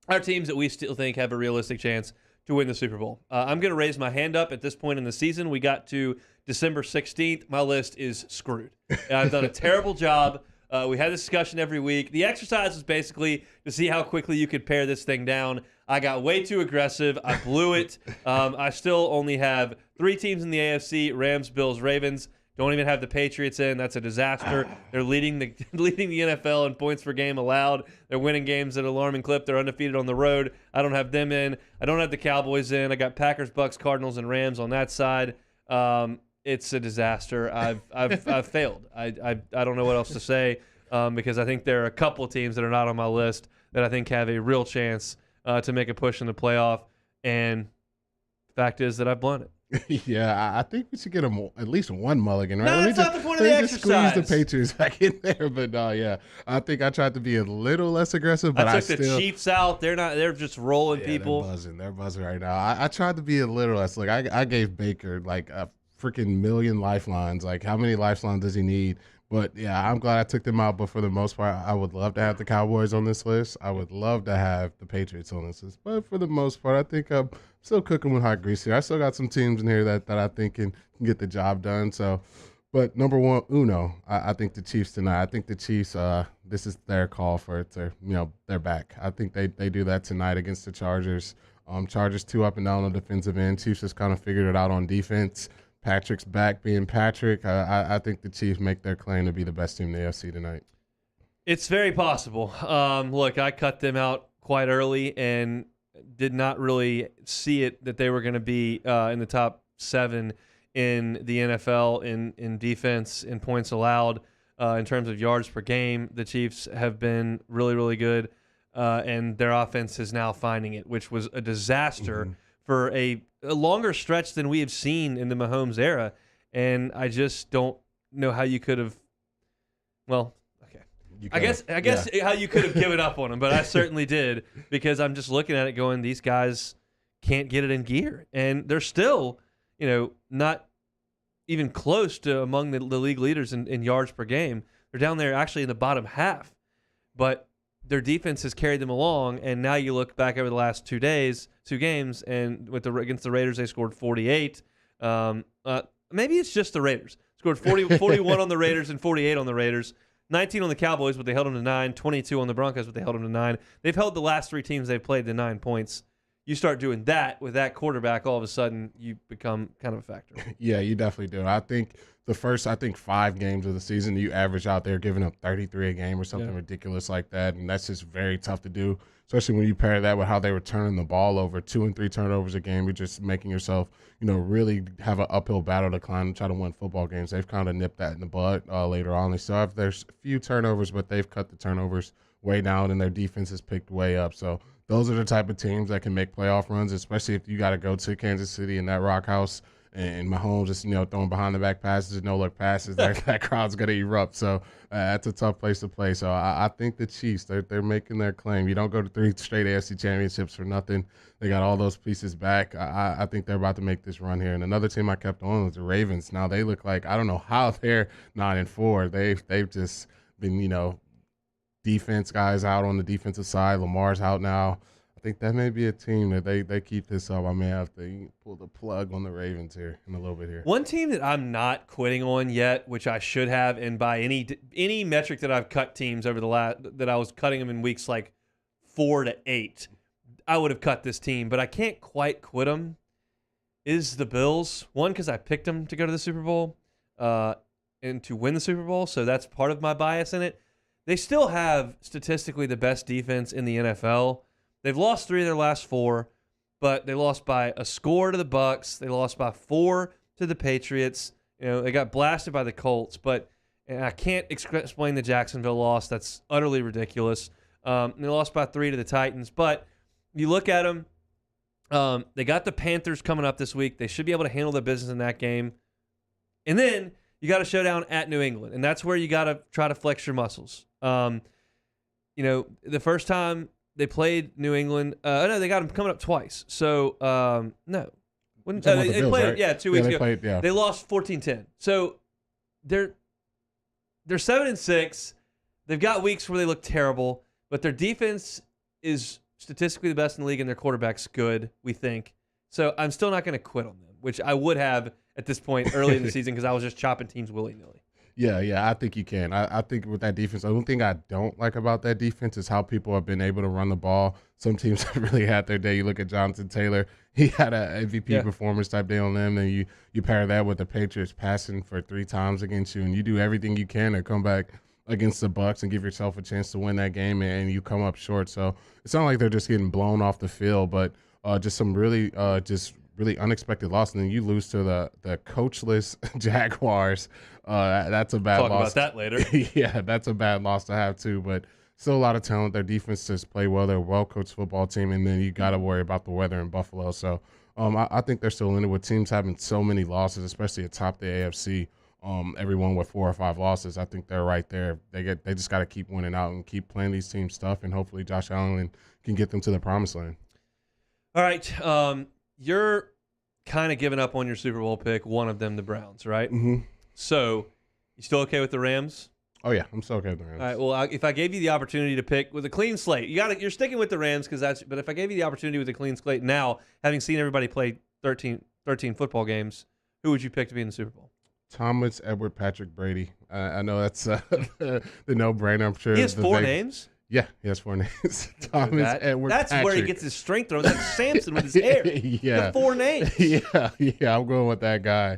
our teams that we still think have a realistic chance to win the Super Bowl. I'm going to raise my hand up at this point in the season. We got to December 16th. My list is screwed. I've done a terrible job. We had this discussion every week. The exercise was basically to see how quickly you could pare this thing down. I got way too aggressive. I blew it. I still only have 3 teams in the AFC: Rams, Bills, Ravens. Don't even have the Patriots in. That's a disaster. They're leading the NFL in points per game allowed. They're winning games at an alarming clip. They're undefeated on the road. I don't have them in. I don't have the Cowboys in. I got Packers, Bucks, Cardinals, and Rams on that side. It's a disaster. I've failed. I don't know what else to say because I think there are a couple of teams that are not on my list that I think have a real chance to make a push in the playoff. And the fact is that I've blown it. Yeah, I think we should get at least one mulligan, right? No, that's not the point of the exercise. Squeeze the Patriots back in there, but yeah, I think I tried to be a little less aggressive. But I took the Chiefs out. They're just rolling people. They're buzzing right now. I tried to be a little less. Like I gave Baker like a freaking million lifelines. Like how many lifelines does he need? But yeah, I'm glad I took them out. But for the most part, I would love to have the Cowboys on this list. I would love to have the Patriots on this list. But for the most part, I think I'm still cooking with hot grease here. I still got some teams in here that I think can get the job done. So, but number one, I think the Chiefs tonight. I think the Chiefs. This is their call for it to, they're back. I think they do that tonight against the Chargers. Chargers 2 up and down on the defensive end. Chiefs just kind of figured it out on defense. Patrick's back being Patrick. I think the Chiefs make their claim to be the best team in the AFC tonight. It's very possible. Look, I cut them out quite early and did not really see it that they were going to be in the top 7 in the NFL in defense, in points allowed, in terms of yards per game. The Chiefs have been really, really good, and their offense is now finding it, which was a disaster for a longer stretch than we have seen in the Mahomes era. And I just don't know how you could have, well, okay. I guess how you could have given up on them, but I certainly did, because I'm just looking at it going, these guys can't get it in gear. And they're still, not even close to among the league leaders in yards per game. They're down there actually in the bottom half. But their defense has carried them along, and now you look back over the last 2 games, and against the Raiders, they scored 48. Maybe it's just the Raiders. Scored 41 on the Raiders and 48 on the Raiders. 19 on the Cowboys, but they held them to 9. 22 on the Broncos, but they held them to 9. They've held the last 3 teams they've played to 9 points. You start doing that with that quarterback, all of a sudden you become kind of a factor. Yeah, you definitely do. I think the first, 5 games of the season, you average out there giving up 33 a game or something ridiculous like that, and that's just very tough to do, especially when you pair that with how they were turning the ball over, 2 and 3 turnovers a game. You're just making yourself, really have an uphill battle to climb and try to win football games. They've kind of nipped that in the bud later on. They still have their few turnovers, but they've cut the turnovers way down, and their defense has picked way up. So those are the type of teams that can make playoff runs, especially if you got to go to Kansas City in that Rock House and Mahomes just, throwing behind the back passes and no-look passes. that crowd's going to erupt. So that's a tough place to play. So I think the Chiefs, they're making their claim. You don't go to 3 straight AFC championships for nothing. They got all those pieces back. I think they're about to make this run here. And another team I kept on was the Ravens. Now they look like, I don't know how they're 9-4. They've just been, defense guys out on the defensive side. Lamar's out now. I think that may be a team that they keep this up. I may have to pull the plug on the Ravens here in a little bit here. One team that I'm not quitting on yet, which I should have, and by any metric that I've cut teams over the last, that I was cutting them in weeks like 4 to 8, I would have cut this team, but I can't quite quit them, is the Bills. One, because I picked them to go to the Super Bowl and to win the Super Bowl, so that's part of my bias in it. They still have statistically the best defense in the NFL. They've lost 3 of their last 4, but they lost by a score to the Bucks. They lost by 4 to the Patriots. They got blasted by the Colts, but I can't explain the Jacksonville loss. That's utterly ridiculous. They lost by 3 to the Titans, but you look at them, they got the Panthers coming up this week. They should be able to handle their business in that game. And then you got a showdown at New England, and that's where you got to try to flex your muscles. The first time they played New England, no, they got them coming up twice. So, no. They played, right? 2 weeks ago. They lost 14-10. So, they're 7-6. They've got weeks where they look terrible, but their defense is statistically the best in the league, and their quarterback's good, we think. So, I'm still not going to quit on them, which I would have at this point early in the season because I was just chopping teams willy-nilly. Yeah, I think you can. I think with that defense, the only thing I don't like about that defense is how people have been able to run the ball. Some teams have really had their day. You look at Jonathan Taylor. He had an MVP performance type day on them, and you pair that with the Patriots passing for 3 times against you, and you do everything you can to come back against the Bucs and give yourself a chance to win that game, and you come up short. So it's not like they're just getting blown off the field, but just some really unexpected loss, and then you lose to the coachless Jaguars. That's a bad loss. Talk about that later. Yeah, that's a bad loss to have too, but still a lot of talent. Their defense just play well. They're a well-coached football team, and then you got to worry about the weather in Buffalo. So I think they're still in it with teams having so many losses, especially atop the AFC. Everyone with 4 or 5 losses, I think they're right there. They just got to keep winning out and keep playing these teams tough, and hopefully Josh Allen can get them to the promised land. All right, you're kind of giving up on your Super Bowl pick, one of them the Browns, right? Mm-hmm. So, you still okay with the Rams? Oh yeah, I'm still okay with the Rams. All right. Well, if I gave you the opportunity to pick with a clean slate, you're sticking with the Rams because that's. But if I gave you the opportunity with a clean slate now, having seen everybody play 13 football games, who would you pick to be in the Super Bowl? Thomas Edward Patrick Brady. I know that's the no-brainer. I'm sure he has 4 names. Yeah, he has 4 names. Thomas Edward That's Patrick. where he gets his strength from. It's like Samson with his hair. Yeah. The 4 names. Yeah, I'm going with that guy.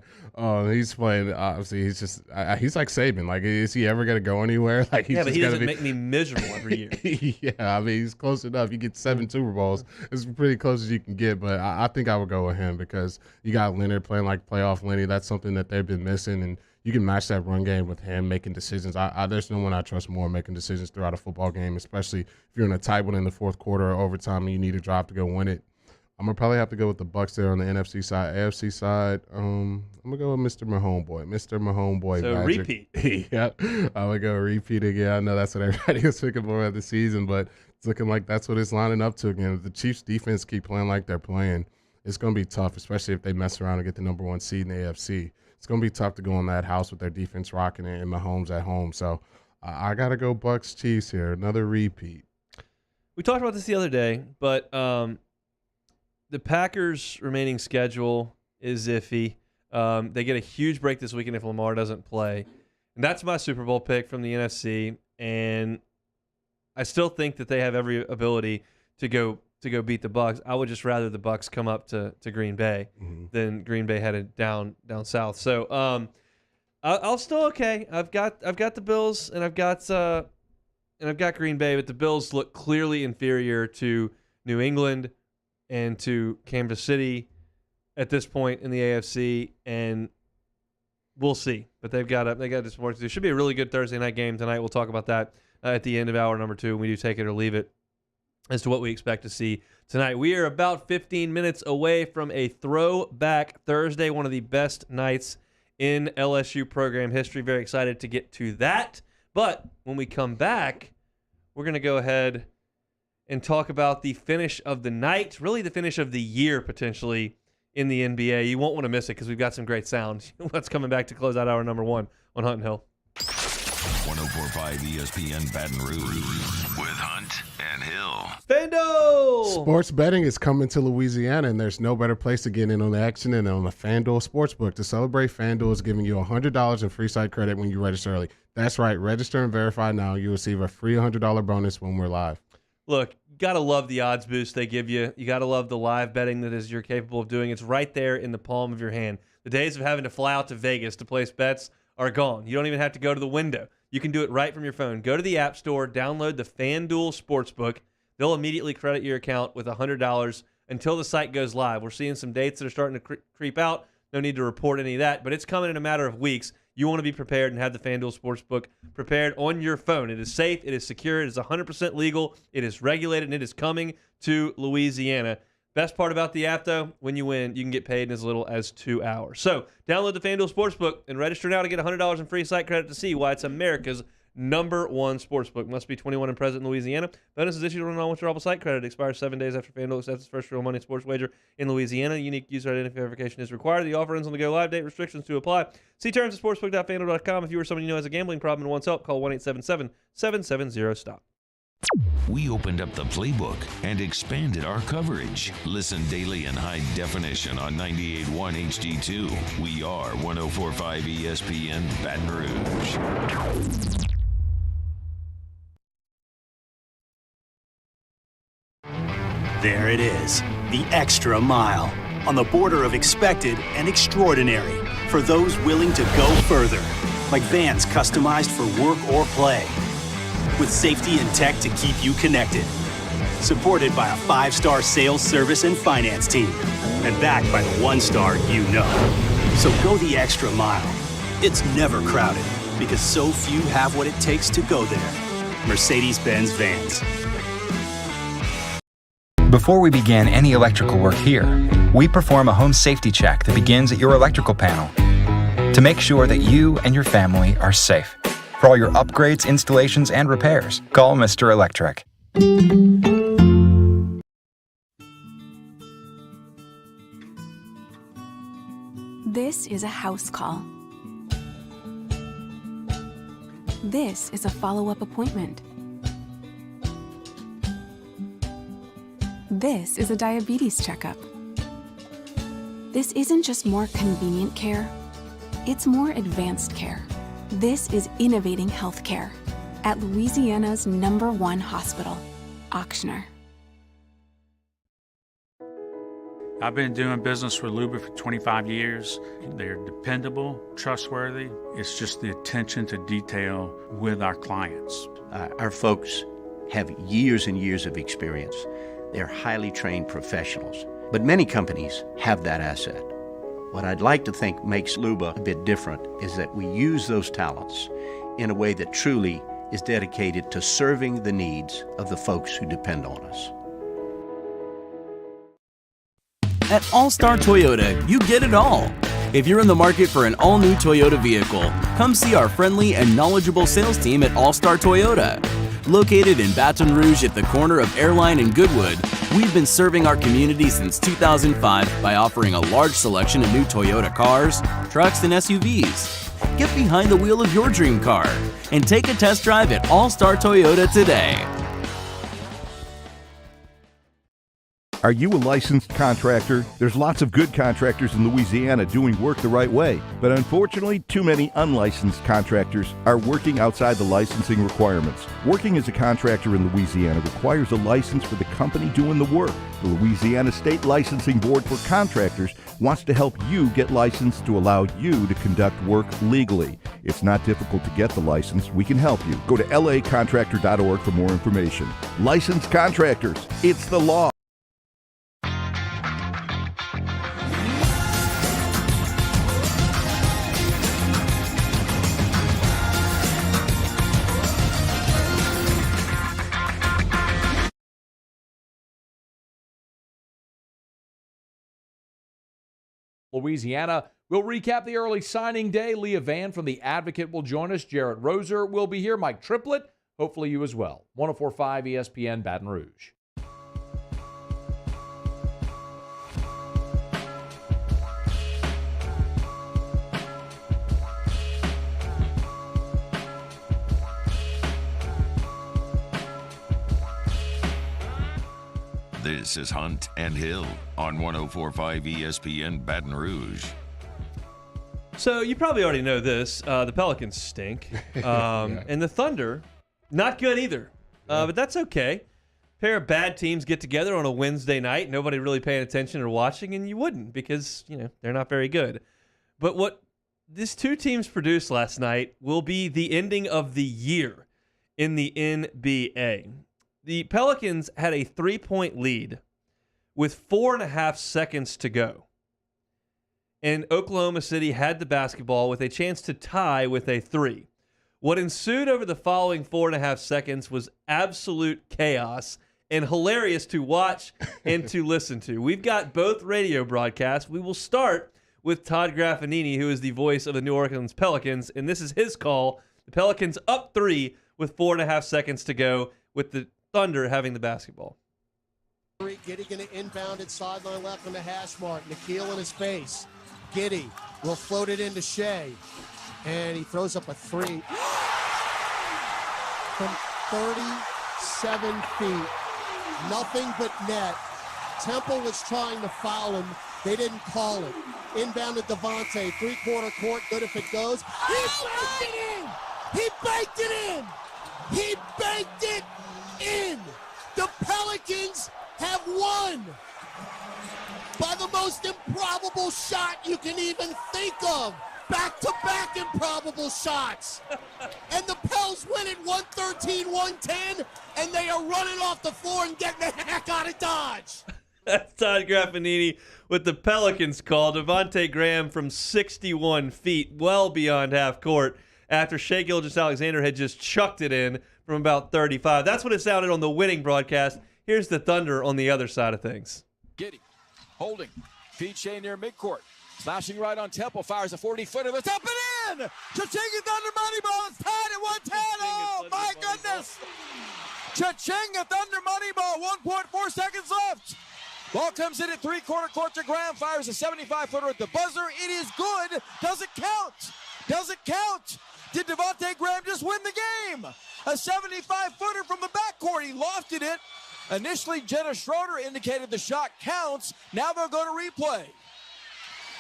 He's playing, obviously, he's like Saban. Like, is he ever going to go anywhere? Like, he's but he doesn't make me miserable every year. Yeah, I mean, he's close enough. You get 7 Super Bowls. It's pretty close as you can get, but I think I would go with him because you got Leonard playing like playoff Lenny. That's something that they've been missing, and you can match that run game with him making decisions. There's no one I trust more making decisions throughout a football game, especially if you're in a tight one in the fourth quarter or overtime and you need a drive to go win it. I'm going to probably have to go with the Bucs there on the NFC side. AFC side, I'm going to go with Mr. Mahomeboy. So Magic. Repeat. Yeah, I'm going to go repeat again. I know that's what everybody was picking for at the season, but it's looking like that's what it's lining up to again. If the Chiefs defense keep playing like they're playing, it's going to be tough, especially if they mess around and get the number 1 seed in the AFC. It's going to be tough to go in that house with their defense rocking it and Mahomes at home. So I got to go Bucs Chiefs here. Another repeat. We talked about this the other day, but the Packers' remaining schedule is iffy. They get a huge break this weekend if Lamar doesn't play. And that's my Super Bowl pick from the NFC. And I still think that they have every ability to go beat the Bucs. I would just rather the Bucs come up to Green Bay than Green Bay headed down south. So I'll still okay. I've got the Bills and I've got Green Bay, but the Bills look clearly inferior to New England and to Kansas City at this point in the AFC, and we'll see. But they've got just more to do. Should be a really good Thursday night game tonight. We'll talk about that at the end of hour number 2 when we do take it or leave it as to what we expect to see tonight. We are about 15 minutes away from a throwback Thursday, one of the best nights in LSU program history. Very excited to get to that. But when we come back, we're going to go ahead and talk about the finish of the night, really the finish of the year potentially in the NBA. You won't want to miss it because we've got some great sound. What's coming back to close out hour number 1 on Hunt and Hill. 104.5 ESPN Baton Rouge with Hunt and Hill. FanDuel! Sports betting is coming to Louisiana, and there's no better place to get in on the action than on the FanDuel Sportsbook. To celebrate, FanDuel is giving you $100 in free site credit when you register early. That's right. Register and verify now. You receive a free $100 bonus when we're live. Look, you got to love the odds boost they give you. You got to love the live betting that is you're capable of doing. It's right there in the palm of your hand. The days of having to fly out to Vegas to place bets are gone. You don't even have to go to the window. You can do it right from your phone. Go to the App Store, download the FanDuel Sportsbook. They'll immediately credit your account with $100 until the site goes live. We're seeing some dates that are starting to creep out. No need to report any of that, but it's coming in a matter of weeks. You want to be prepared and have the FanDuel Sportsbook prepared on your phone. It is safe, it is secure, it is 100% legal, it is regulated, and it is coming to Louisiana. Best part about the app, though, when you win, you can get paid in as little as 2 hours. So download the FanDuel Sportsbook and register now to get $100 in free site credit to see why it's America's #1 sportsbook. Must be 21 and present in Louisiana. Bonus is issued on non-withdrawable site credit. Expires 7 days after FanDuel accepts its first real money sports wager in Louisiana. Unique user identity verification is required. The offer ends on the go live date. Restrictions to apply. See terms at sportsbook.fanduel.com. If you or someone you know has a gambling problem and wants help, call 1-877-770-STOP. We opened up the playbook and expanded our coverage. Listen daily in high definition on 98.1 HD2. We are 104.5 ESPN Baton Rouge. There it is, the extra mile, on the border of expected and extraordinary, for those willing to go further, like vans customized for work or play, with safety and tech to keep you connected, supported by a 5-star sales, service, and finance team, and backed by the 1-star you know. So go the extra mile. It's never crowded, because so few have what it takes to go there. Mercedes-Benz Vans. Before we begin any electrical work here, we perform a home safety check that begins at your electrical panel to make sure that you and your family are safe. For all your upgrades, installations, and repairs, call Mr. Electric. This is a house call. This is a follow-up appointment. This is a diabetes checkup. This isn't just more convenient care, it's more advanced care. This is innovating healthcare at Louisiana's #1 hospital, Auctioner. I've been doing business with Luba for 25 years. They're dependable, trustworthy. It's just the attention to detail with our clients. Our folks have years and years of experience. They're highly trained professionals, but many companies have that asset. What I'd like to think makes Luba a bit different is that we use those talents in a way that truly is dedicated to serving the needs of the folks who depend on us. At All-Star Toyota, you get it all. If you're in the market for an all-new Toyota vehicle, come see our friendly and knowledgeable sales team at All-Star Toyota. Located in Baton Rouge at the corner of Airline and Goodwood, we've been serving our community since 2005 by offering a large selection of new Toyota cars, trucks, and SUVs. Get behind the wheel of your dream car and take a test drive at All-Star Toyota today. Are you a licensed contractor? There's lots of good contractors in Louisiana doing work the right way, but unfortunately, too many unlicensed contractors are working outside the licensing requirements. Working as a contractor in Louisiana requires a license for the company doing the work. The Louisiana State Licensing Board for Contractors wants to help you get licensed to allow you to conduct work legally. It's not difficult to get the license. We can help you. Go to lacontractor.org for more information. Licensed contractors, it's the law. Louisiana. We'll recap the early signing day. Leah Vann from The Advocate will join us. Jarrett Roser will be here. Mike Triplett, hopefully you as well. 104.5 ESPN Baton Rouge. This is Hunt and Hill on 104.5 ESPN Baton Rouge. So you probably already know this. The Pelicans stink. And the Thunder, not good either. But that's okay. A pair of bad teams get together on a Wednesday night. Nobody really paying attention or watching, and you wouldn't because, they're not very good. But what these two teams produced last night will be the ending of the year in the NBA. The Pelicans had a 3-point lead with 4.5 seconds to go. And Oklahoma City had the basketball with a chance to tie with a 3. What ensued over the following 4.5 seconds was absolute chaos and hilarious to watch and to listen to. We've got both radio broadcasts. We will start with Todd Graffinini, who is the voice of the New Orleans Pelicans, and this is his call. The Pelicans up 3 with 4.5 seconds to go with the Thunder having the basketball. Giddey going to inbound it sideline left on the hash mark. Nikhil in his face. Giddey will float it into Shea. And he throws up a 3 from 37 feet. Nothing but net. Temple was trying to foul him. They didn't call it. Inbound to Devontae. 3-quarter court. Good if it goes. He banked it in! He banked it in! He banked it in! The Pelicans have won by the most improbable shot you can even think of. Back-to-back improbable shots. And the Pels win it 113-110, and they are running off the floor and getting the heck out of Dodge. That's Todd Graffinini with the Pelicans call. Devontae Graham from 61 feet, well beyond half court, after Shai Gilgeous-Alexander had just chucked it in from about 35. That's what it sounded on the winning broadcast. Here's the Thunder on the other side of things. Giddey, holding, feed Shea near midcourt. Slashing right on Temple, fires a 40-footer. That's up and in! Cha-ching Thunder money ball. It's tied at 110. Oh, my goodness! Cha-ching Thunder money ball. 1.4 seconds left. Ball comes in at 3-quarter court to Graham. Fires a 75-footer at the buzzer. It is good. Does it count? Does it count? Did Devontae Graham just win the game? A 75-footer from the backcourt. He lofted it. Initially, Jenna Schroeder indicated the shot counts. Now they'll go to replay.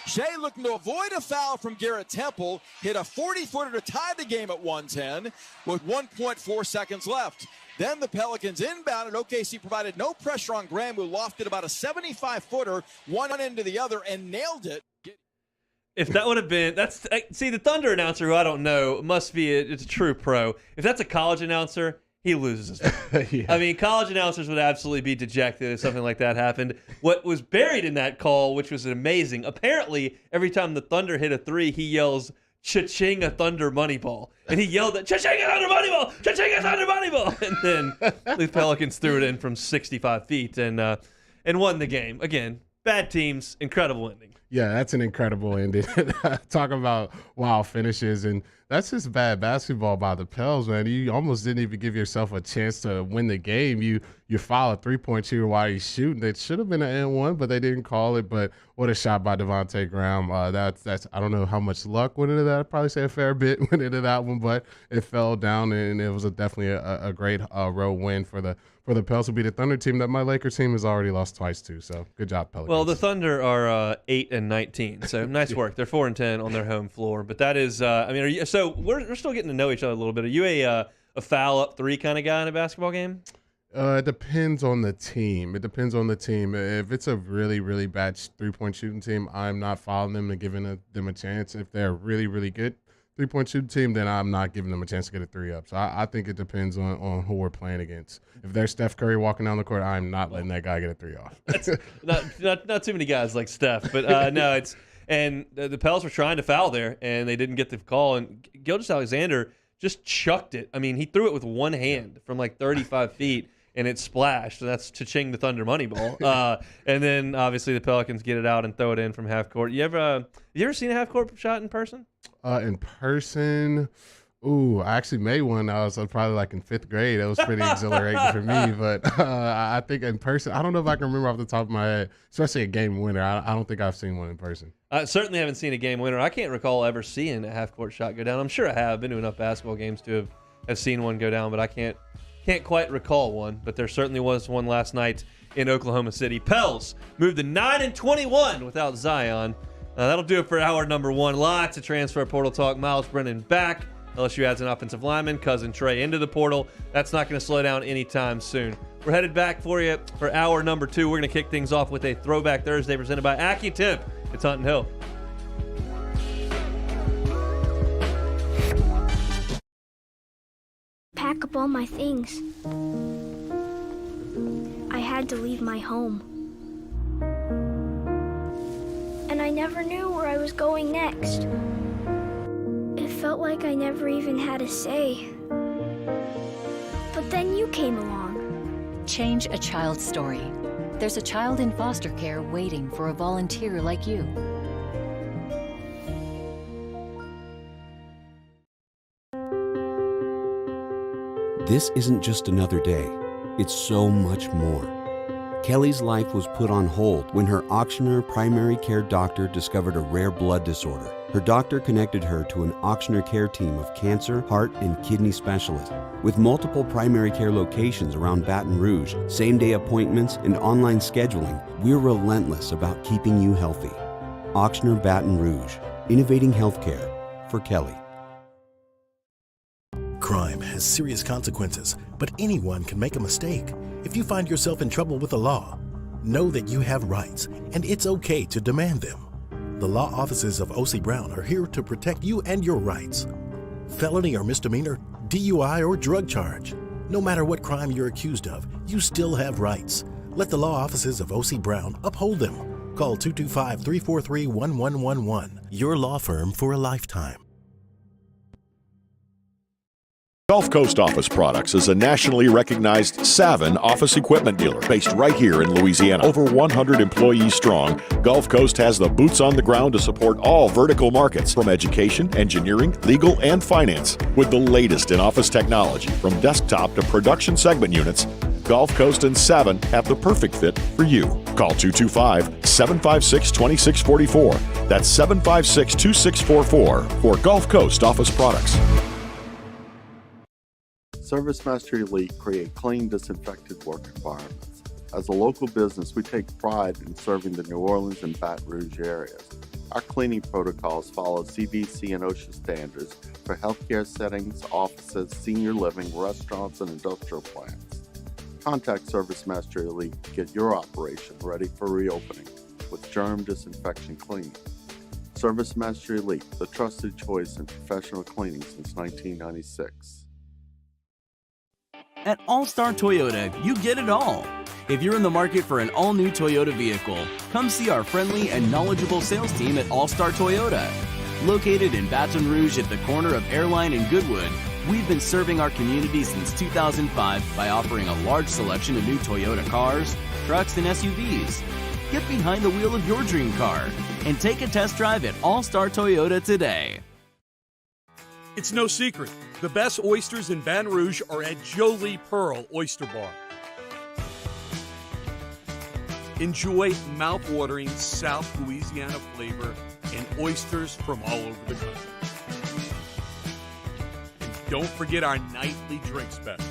Shea looking to avoid a foul from Garrett Temple, hit a 40-footer to tie the game at 110 with 1.4 seconds left. Then the Pelicans inbounded. OKC provided no pressure on Graham, who lofted about a 75-footer, one end to the other, and nailed it. If that would have been, the Thunder announcer, who I don't know, must be it's a true pro. If that's a college announcer, he loses his Yeah. I mean, college announcers would absolutely be dejected if something like that happened. What was buried in that call, which was amazing, apparently every time the Thunder hit a 3, he yells, "Cha-ching a Thunder money ball." And he yelled that, "Cha-ching a Thunder money ball! Cha-ching a Thunder money ball!" And then the Pelicans threw it in from 65 feet and won the game. Again, bad teams, incredible ending. Yeah, that's an incredible ending. Talk about wild finishes, and that's just bad basketball by the Pels, man. You almost didn't even give yourself a chance to win the game. You foul a 3-point shooter while he's shooting. It should have been an N1, but they didn't call it. But what a shot by Devontae Graham. That's I don't know how much luck went into that. I'd probably say a fair bit went into that one, but it fell down, and it was definitely a great road win for the Pels to beat a Thunder team that my Lakers team has already lost twice to. So good job, Pelicans. Well, the Thunder are 8-19, so nice work. They're 4-10 on their home floor. But that is, so we're still getting to know each other a little bit. Are you a foul up three kind of guy in a basketball game? It depends on the team. If it's a really, really bad 3-point shooting team, I'm not fouling them and giving them a chance. If they're a really, really good 3-point shooting team, then I'm not giving them a chance to get a 3 up. So I think it depends on who we're playing against. If there's Steph Curry walking down the court, I'm not letting that guy get a 3 off. not too many guys like Steph, but no, it's and the Pels were trying to foul there, and they didn't get the call. And Gilgeous-Alexander just chucked it. I mean, he threw it with one hand from like 35 feet. And it splashed, and that's cha-ching the Thunder money ball. And then, obviously, the Pelicans get it out and throw it in from half court. You ever seen a half court shot in person? In person, I actually made one. I was probably like in 5th grade. That was pretty exhilarating for me. But I think in person, I don't know if I can remember off the top of my head, especially a game winner. I don't think I've seen one in person. I certainly haven't seen a game winner. I can't recall ever seeing a half court shot go down. I'm sure I have been to enough basketball games to have seen one go down, but I can't quite recall one, but there certainly was one last night in Oklahoma City. Pels moved to 9-21 without Zion. That'll do it for hour number 1. Lots of transfer portal talk. Miles Brennan back. LSU adds an offensive lineman, Cousin Trey into the portal. That's not going to slow down anytime soon. We're headed back for you for hour number 2. We're going to kick things off with a Throwback Thursday presented by AccuTip. It's Hunt and Hill. Pack up all my things. I had to leave my home. And I never knew where I was going next. It felt like I never even had a say. But then you came along. Change a child's story. There's a child in foster care waiting for a volunteer like you. This isn't just another day. It's so much more. Kelly's life was put on hold when her Auctioner primary care doctor discovered a rare blood disorder. Her doctor connected her to an Auctioner care team of cancer, heart, and kidney specialists. With multiple primary care locations around Baton Rouge, same-day appointments, and online scheduling, we're relentless about keeping you healthy. Auctioner Baton Rouge, innovating healthcare for Kelly. Crime has serious consequences, but anyone can make a mistake. If you find yourself in trouble with the law, know that you have rights, and it's okay to demand them. The law offices of O.C. Brown are here to protect you and your rights. Felony or misdemeanor, DUI or drug charge. No matter what crime you're accused of, you still have rights. Let the law offices of O.C. Brown uphold them. Call 225-343-1111. Your law firm for a lifetime. Gulf Coast Office Products is a nationally recognized Savin office equipment dealer based right here in Louisiana. Over 100 employees strong, Gulf Coast has the boots on the ground to support all vertical markets from education, engineering, legal, and finance. With the latest in office technology from desktop to production segment units, Gulf Coast and Savin have the perfect fit for you. Call 225-756-2644. That's 756-2644 for Gulf Coast Office Products. ServiceMaster Elite create clean, disinfected work environments. As a local business, we take pride in serving the New Orleans and Baton Rouge areas. Our cleaning protocols follow CDC and OSHA standards for healthcare settings, offices, senior living, restaurants, and industrial plants. Contact ServiceMaster Elite to get your operation ready for reopening with germ disinfection cleaning. ServiceMaster Elite, the trusted choice in professional cleaning since 1996. At All-Star Toyota, you get it all. If you're in the market for an all-new Toyota vehicle, come see our friendly and knowledgeable sales team at All-Star Toyota. Located in Baton Rouge at the corner of Airline and Goodwood, we've been serving our community since 2005 by offering a large selection of new Toyota cars, trucks, and SUVs. Get behind the wheel of your dream car and take a test drive at All Star Toyota today. It's no secret. The best oysters in Baton Rouge are at Jolie Pearl Oyster Bar. Enjoy mouth-watering South Louisiana flavor and oysters from all over the country. And don't forget our nightly drink specials.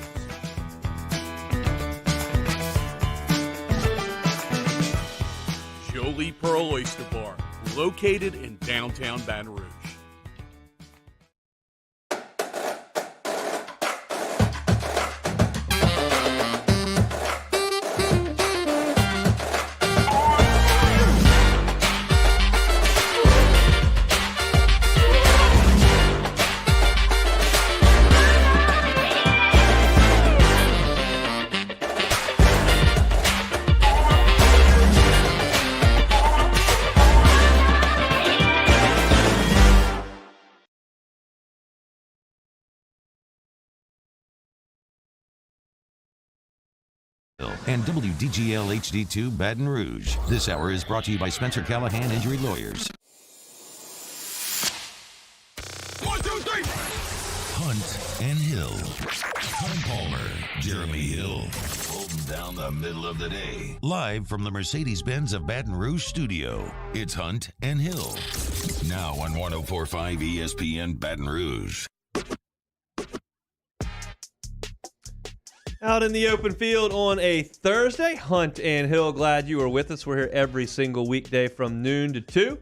Jolie Pearl Oyster Bar, located in downtown Baton Rouge. And WDGL HD2 Baton Rouge. This hour is brought to you by Spencer Callahan Injury Lawyers. 1, 2, 3. Hunt and Hill. Tom Palmer, Jeremy Hill, holding down the middle of the day. Live from the Mercedes-Benz of Baton Rouge studio, it's Hunt and Hill. Now on 104.5 ESPN Baton Rouge. Out in the open field on a Thursday, Hunt and Hill, glad you are with us. We're here every single weekday from noon to 2.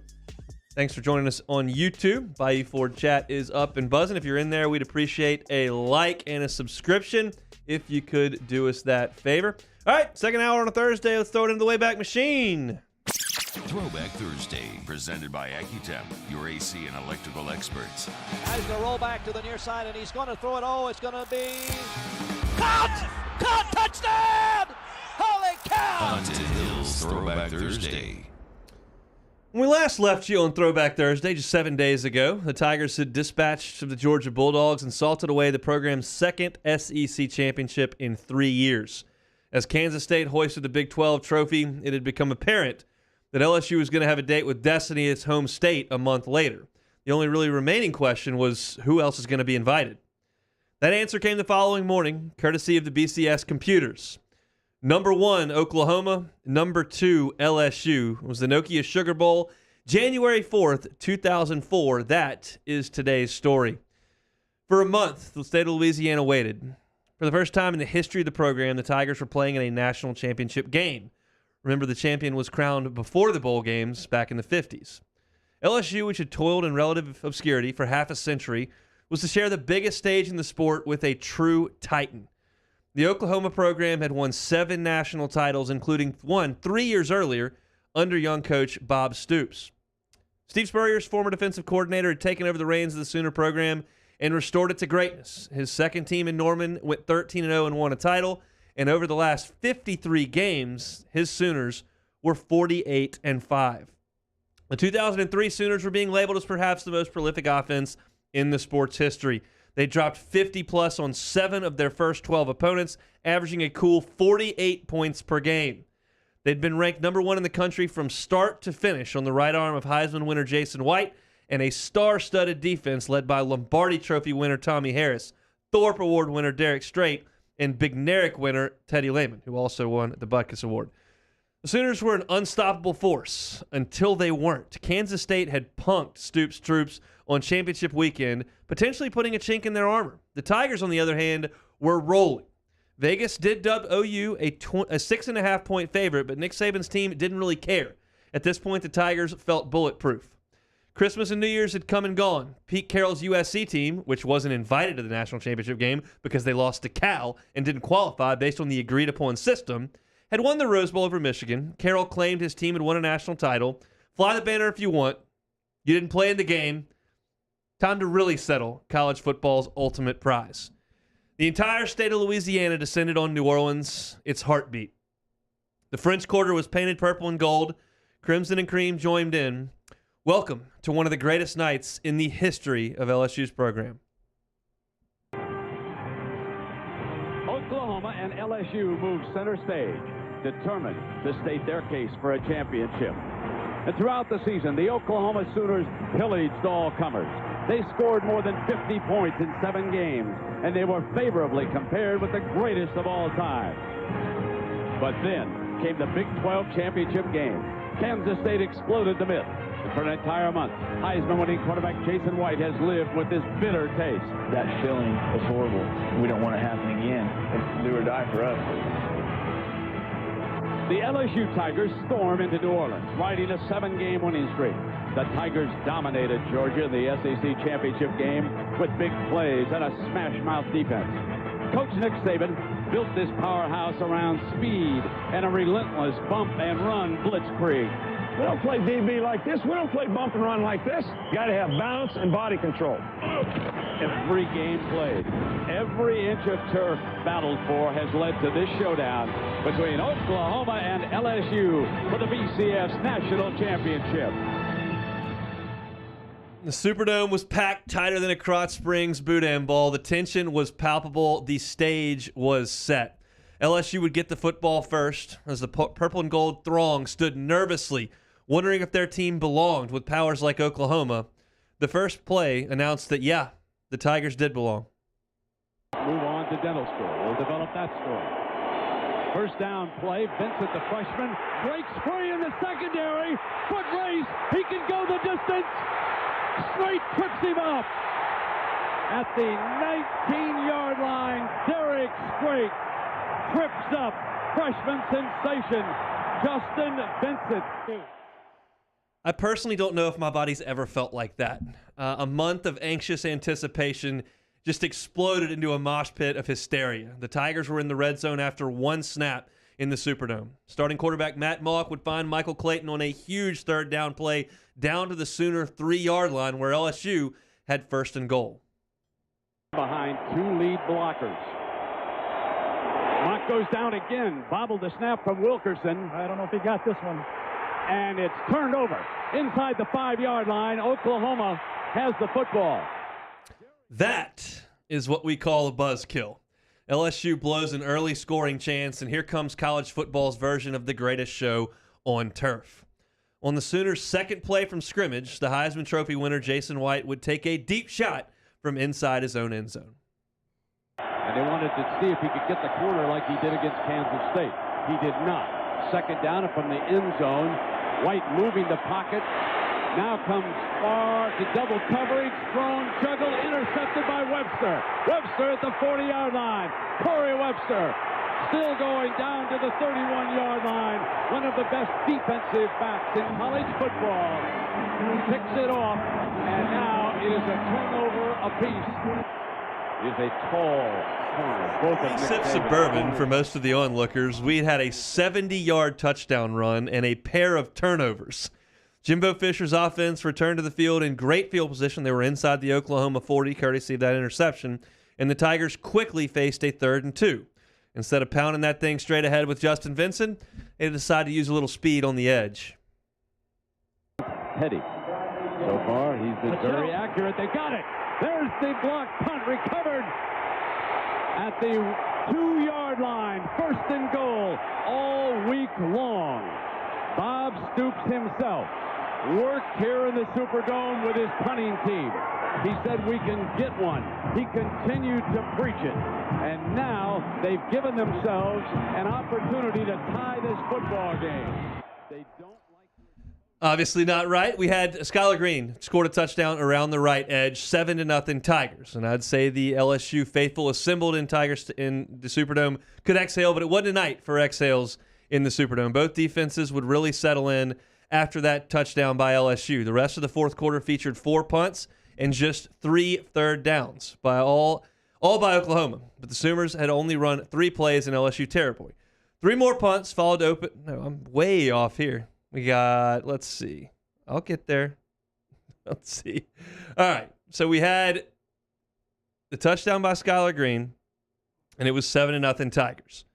Thanks for joining us on YouTube. Bayou Ford Chat is up and buzzing. If you're in there, we'd appreciate a like and a subscription if you could do us that favor. All right, second hour on a Thursday. Let's throw it into the Wayback Machine. Throwback Thursday, presented by AccuTemp, your AC and electrical experts. Has to roll back to the near side, and he's going to throw it. Oh, it's going to be caught! Caught! Touchdown! Holy cow! Hunt and Hill's Throwback Thursday. When we last left you on Throwback Thursday, just 7 days ago, the Tigers had dispatched the Georgia Bulldogs and salted away the program's second SEC championship in 3 years. As Kansas State hoisted the Big 12 trophy, it had become apparent that LSU was going to have a date with destiny at its home state a month later. The only really remaining question was who else is going to be invited. That answer came the following morning, courtesy of the BCS computers. Number 1, Oklahoma. Number 2, LSU. It was the Nokia Sugar Bowl, January 4th, 2004. That is today's story. For a month, the state of Louisiana waited. For the first time in the history of the program, the Tigers were playing in a national championship game. Remember, the champion was crowned before the bowl games back in the 50s. LSU, which had toiled in relative obscurity for half a century, was to share the biggest stage in the sport with a true titan. The Oklahoma program had won 7 national titles, including one 3 years earlier under young coach Bob Stoops. Steve Spurrier's former defensive coordinator had taken over the reins of the Sooner program and restored it to greatness. His second team in Norman went 13-0 and won a title, and over the last 53 games, his Sooners were 48-5. The 2003 Sooners were being labeled as perhaps the most prolific offense in the sport's history. They dropped 50-plus on 7 of their first 12 opponents, averaging a cool 48 points per game. They'd been ranked number 1 in the country from start to finish on the right arm of Heisman winner Jason White and a star-studded defense led by Lombardi Trophy winner Tommy Harris, Thorpe Award winner Derek Strait, and Big Neric winner Teddy Lehman, who also won the Butkus Award. The Sooners were an unstoppable force until they weren't. Kansas State had punked Stoops' troops on championship weekend, potentially putting a chink in their armor. The Tigers, on the other hand, were rolling. Vegas did dub OU a 6.5-point favorite, but Nick Saban's team didn't really care. At this point, the Tigers felt bulletproof. Christmas and New Year's had come and gone. Pete Carroll's USC team, which wasn't invited to the national championship game because they lost to Cal and didn't qualify based on the agreed-upon system, had won the Rose Bowl over Michigan. Carroll claimed his team had won a national title. Fly the banner if you want. You didn't play in the game. Time to really settle college football's ultimate prize. The entire state of Louisiana descended on New Orleans, its heartbeat. The French Quarter was painted purple and gold. Crimson and cream joined in. Welcome to one of the greatest nights in the history of LSU's program. Oklahoma and LSU move center stage. determined to state their case for a championship. And throughout the season, the Oklahoma Sooners pillaged all comers. They scored more than 50 points in 7 games, and they were favorably compared with the greatest of all time. But then came the Big 12 championship game. Kansas State exploded the myth. And for an entire month, Heisman-winning quarterback Jason White has lived with this bitter taste. That feeling was horrible. We don't want it happening again. It's do or die for us. The LSU Tigers storm into New Orleans, riding a 7-game winning streak. The Tigers dominated Georgia in the SEC championship game with big plays and a smash-mouth defense. Coach Nick Saban built this powerhouse around speed and a relentless bump-and-run blitzkrieg. We don't play DB like this. We don't play bump and run like this. You got to have balance and body control. Every game played, every inch of turf battled for has led to this showdown between Oklahoma and LSU for the BCS National Championship. The Superdome was packed tighter than a Krotz Springs boudin ball. The tension was palpable. The stage was set. LSU would get the football first as the purple and gold throng stood nervously, wondering if their team belonged with powers like Oklahoma. The first play announced that, yeah, the Tigers did belong. Move on to dental school. We'll develop that story. First down play. Vincent, the freshman, breaks free in the secondary. Foot race. He can go the distance. Straight trips him up. At the 19-yard line, Derek Strait trips up freshman sensation Justin Vincent. I personally don't know if my body's ever felt like that. A month of anxious anticipation just exploded into a mosh pit of hysteria. The Tigers were in the red zone after one snap in the Superdome. Starting quarterback Matt Malk would find Michael Clayton on a huge third down play down to the Sooner 3-yard line where LSU had first and goal. Behind 2 lead blockers. Mock goes down again. Bobbled the snap from Wilkerson. I don't know if he got this one. And it's turned over inside the 5-yard line. Oklahoma has the football. That is what we call a buzzkill. LSU blows an early scoring chance, and here comes college football's version of the greatest show on turf. On the Sooners' second play from scrimmage, the Heisman Trophy winner Jason White would take a deep shot from inside his own end zone. And they wanted to see if he could get the corner like he did against Kansas State. He did not. Second down from the end zone. White moving the pocket. Now comes far to double coverage. Thrown, juggle, intercepted by Webster. Webster at the 40-yard line. Corey Webster still going down to the 31-yard line. One of the best defensive backs in college football. Picks it off, and now it is a turnover apiece. It is a tall corner. Except Suburban, for most of the onlookers, we had a 70-yard touchdown run and a pair of turnovers. Jimbo Fisher's offense returned to the field in great field position. They were inside the Oklahoma 40, courtesy of that interception, and the Tigers quickly faced a 3rd and 2. Instead of pounding that thing straight ahead with Justin Vincent, they decided to use a little speed on the edge. Petty. So far, he's been very accurate. They got it. There's the block punt recovered at the 2-yard line. First and goal all week long. Bob Stoops himself worked here in the Superdome with his punting team. He said we can get one. He continued to preach it. And now they've given themselves an opportunity to tie this football game. They don't Obviously not right. We had Skylar Green scored a touchdown around the right edge, 7-0 Tigers. And I'd say the LSU faithful assembled in Tigers in the Superdome could exhale, but it wasn't a night for exhales in the Superdome. Both defenses would really settle in after that touchdown by LSU. The rest of the fourth quarter featured 4 punts and just 3 third downs by all by Oklahoma. But the Sooners had only run 3 plays in LSU territory. 3 more punts followed open. No, I'm way off here. We got, let's see. I'll get there. Let's see. All right. So we had the touchdown by Skylar Green, and it was 7-0 Tigers.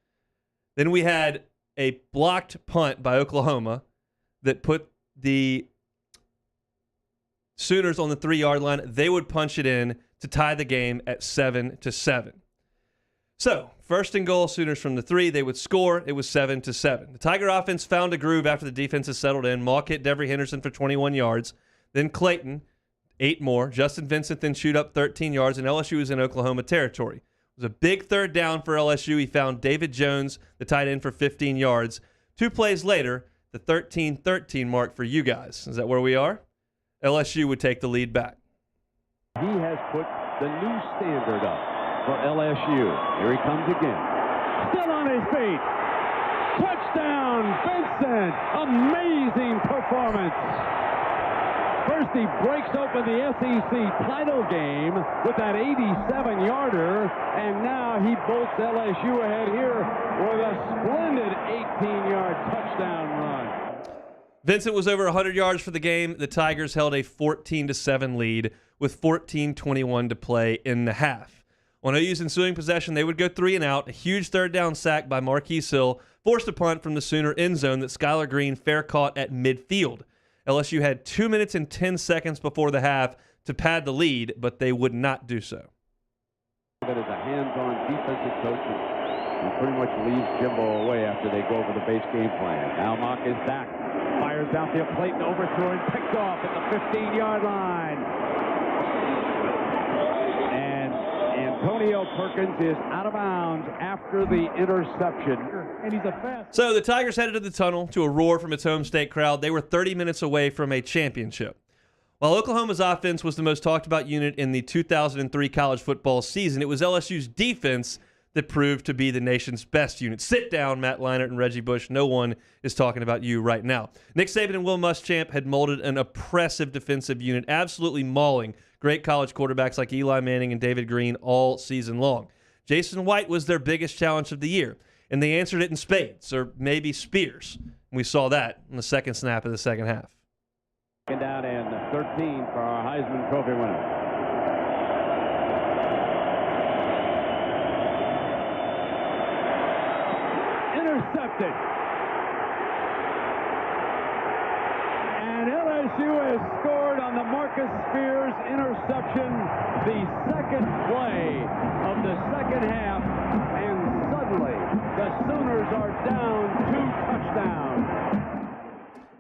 Then we had a blocked punt by Oklahoma that put the Sooners on the 3-yard line. They would punch it in to tie the game at 7-7. So, first and goal, Sooners from the 3. They would score. It was 7-7. The Tiger offense found a groove after the defense has settled in. Mauk hit Devery Henderson for 21 yards. Then Clayton, 8 more. Justin Vincent then shoot up 13 yards, and LSU was in Oklahoma territory. It was a big third down for LSU. He found David Jones, the tight end, for 15 yards. 2 plays later, the 13-13 mark for you guys. Is that where we are? LSU would take the lead back. He has put the new standard up for LSU. Here he comes again. Still on his feet. Touchdown, Vincent. Amazing performance. First, he breaks open the SEC title game with that 87-yarder, and now he bolts LSU ahead here with a splendid 18-yard touchdown run. Vincent was over 100 yards for the game. The Tigers held a 14-7 lead with 14:21 to play in the half. On OU's ensuing possession, they would go 3 and out. A huge third down sack by Marquise Hill forced a punt from the Sooner end zone that Skylar Green fair caught at midfield. LSU had 2 minutes and 10 seconds before the half to pad the lead, but they would not do so. That is a hands-on defensive coach who pretty much leaves Jimbo away after they go over the base game plan. Now Mock is back, fires downfield, Clayton overthrown, picked off at the 15-yard line. And Antonio Perkins is out of bounds after the interception. And he's a fast. So the Tigers headed to the tunnel to a roar from its home state crowd. They were 30 minutes away from a championship. While Oklahoma's offense was the most talked about unit in the 2003 college football season, it was LSU's defense that proved to be the nation's best unit. Sit down, Matt Leinart and Reggie Bush. No one is talking about you right now. Nick Saban and Will Muschamp had molded an oppressive defensive unit, absolutely mauling great college quarterbacks like Eli Manning and David Green all season long. Jason White was their biggest challenge of the year, and they answered it in spades, or maybe spears. We saw that in the second snap of the second half. Second down and 13 for our Heisman Trophy winner. Intercepted. And LSU has scored on the Marcus Spears interception, the second play of the second half, and suddenly the Sooners are down 2 touchdowns.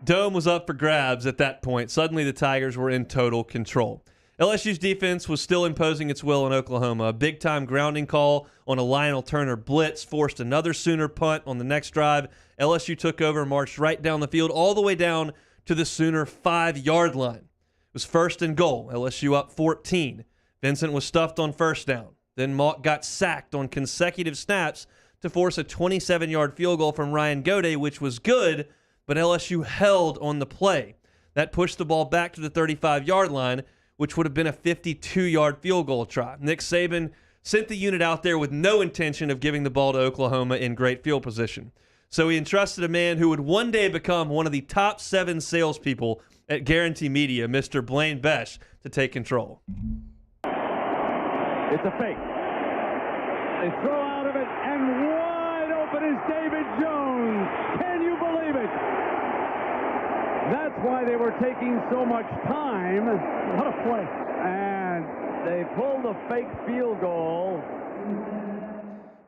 Dome was up for grabs at that point. Suddenly the Tigers were in total control. LSU's defense was still imposing its will on Oklahoma. A big-time grounding call on a Lionel Turner blitz forced another Sooner punt on the next drive. LSU took over, marched right down the field, all the way down to the Sooner 5-yard line. It was first and goal. LSU up 14. Vincent was stuffed on first down. Then Mauk got sacked on consecutive snaps to force a 27-yard field goal from Ryan Gode, which was good, but LSU held on the play. That pushed the ball back to the 35-yard line, which would have been a 52-yard field goal try. Nick Saban sent the unit out there with no intention of giving the ball to Oklahoma in great field position. So he entrusted a man who would one day become one of the top 7 salespeople at Guarantee Media, Mr. Blaine Besh, to take control. It's a fake. They throw out of it, and wide open is David Jones. Can you believe it? That's why they were taking so much time. What a play. And they pulled a fake field goal.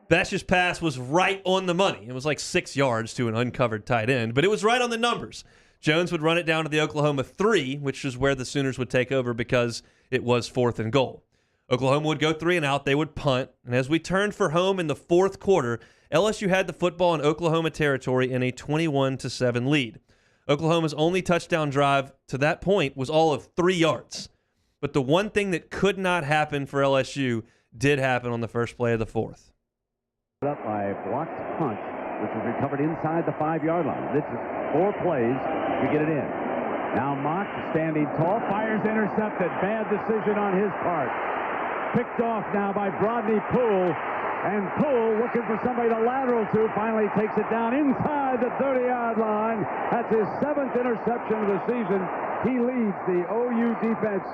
Besh's pass was right on the money. It was like 6 yards to an uncovered tight end, but it was right on the numbers. Jones would run it down to the Oklahoma 3, which is where the Sooners would take over because it was 4th and goal. Oklahoma would go 3 and out. They would punt. And as we turned for home in the 4th quarter, LSU had the football in Oklahoma territory in a 21-7 lead. Oklahoma's only touchdown drive to that point was all of 3 yards. But the one thing that could not happen for LSU did happen on the first play of the 4th. Up by a blocked punt, which was recovered inside the 5-yard line. This is 4 plays to get it in. Now Mock standing tall, fires intercepted. Bad decision on his part. Picked off now by Brodney Poole. And Poole, looking for somebody to lateral to, finally takes it down inside the 30-yard line. That's his 7th interception of the season. He leads the OU defense.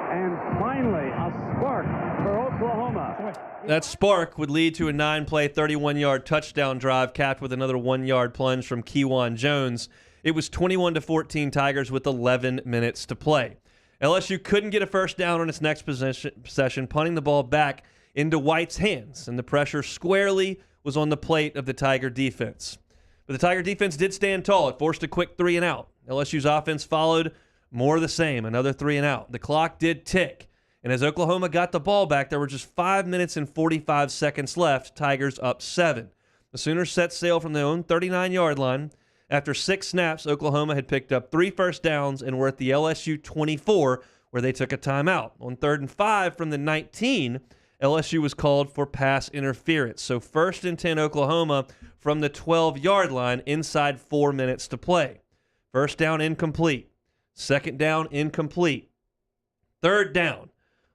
And finally, a spark for Oklahoma. That spark would lead to a 9-play, 31-yard touchdown drive capped with another 1-yard plunge from Kewan Jones. It was 21-14 Tigers with 11 minutes to play. LSU couldn't get a first down on its next possession, punting the ball back into White's hands, and the pressure squarely was on the plate of the Tiger defense. But the Tiger defense did stand tall. It forced a quick 3-and-out. LSU's offense followed more of the same, another 3-and-out. The clock did tick, and as Oklahoma got the ball back, there were just 5 minutes and 45 seconds left, Tigers up 7. The Sooners set sail from their own 39-yard line. After 6 snaps, Oklahoma had picked up 3 first downs and were at the LSU 24, where they took a timeout. On 3rd and 5 from the 19, LSU was called for pass interference. So 1st and 10 Oklahoma from the 12-yard line inside 4 minutes to play. First down incomplete. Second down incomplete. Third down.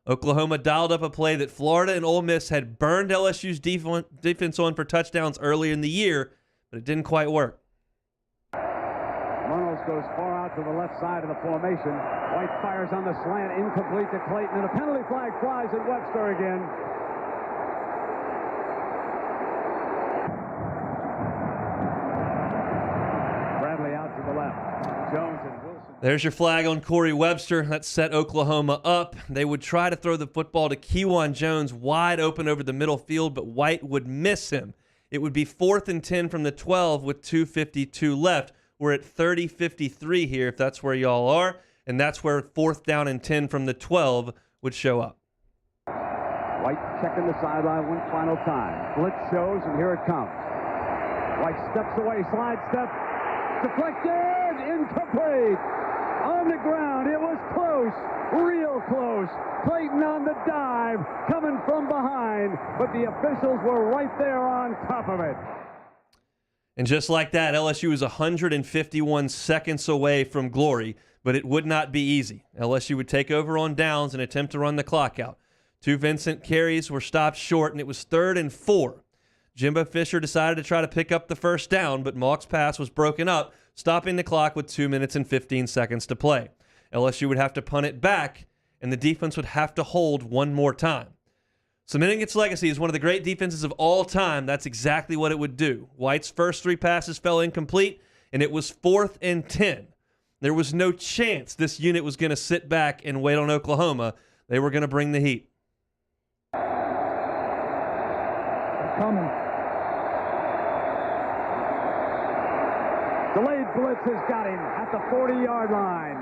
Oklahoma dialed up a play that Florida and Ole Miss had burned LSU's defense on for touchdowns earlier in the year, but it didn't quite work. Reynolds goes far out to the left side of the formation. White fires on the slant, incomplete to Clayton, and a penalty flag flies at Webster again. Bradley out to the left. Jones and Wilson. There's your flag on Corey Webster. That set Oklahoma up. They would try to throw the football to Kejuan Jones wide open over the middle field, but White would miss him. It would be 4th and 10 from the 12 with 2:52 left. We're at 30-53 here, if that's where y'all are, and that's where 4th down and 10 from the 12 would show up. White checking the sideline one final time. Blitz shows, and here it comes. White steps away, slide step, deflected, incomplete. On the ground, it was close, real close. Clayton on the dive, coming from behind, but the officials were right there on top of it. And just like that, LSU was 151 seconds away from glory, but it would not be easy. LSU would take over on downs and attempt to run the clock out. 2 Vincent carries were stopped short, and it was 3rd and 4. Jimbo Fisher decided to try to pick up the first down, but Malk's pass was broken up, stopping the clock with 2 minutes and 15 seconds to play. LSU would have to punt it back, and the defense would have to hold one more time. Cementing its legacy as one of the great defenses of all time, that's exactly what it would do. White's first 3 passes fell incomplete, and it was 4th and 10. There was no chance this unit was going to sit back and wait on Oklahoma. They were going to bring the heat. They're coming. Delayed blitz has got him at the 40-yard line.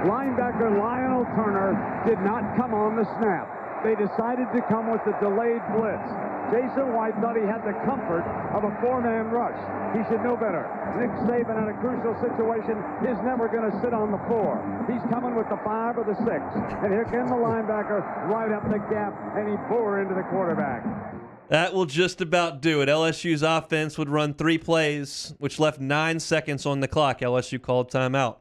Linebacker Lionel Turner did not come on the snap. They decided to come with the delayed blitz. Jason White thought he had the comfort of a 4-man rush. He should know better. Nick Saban in a crucial situation is never going to sit on the 4. He's coming with the 5 or the 6. And here came the linebacker right up the gap, and he bore into the quarterback. That will just about do it. LSU's offense would run 3 plays, which left 9 seconds on the clock. LSU called timeout.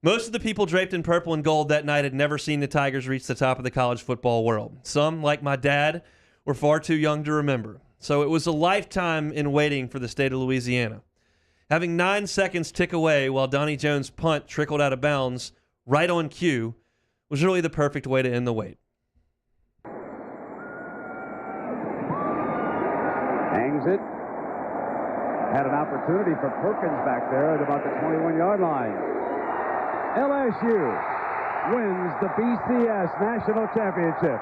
Most of the people draped in purple and gold that night had never seen the Tigers reach the top of the college football world. Some, like my dad, were far too young to remember. So it was a lifetime in waiting for the state of Louisiana. Having 9 seconds tick away while Donnie Jones' punt trickled out of bounds right on cue was really the perfect way to end the wait. Hangs it. Had an opportunity for Perkins back there at about the 21-yard line. LSU wins the BCS National Championship.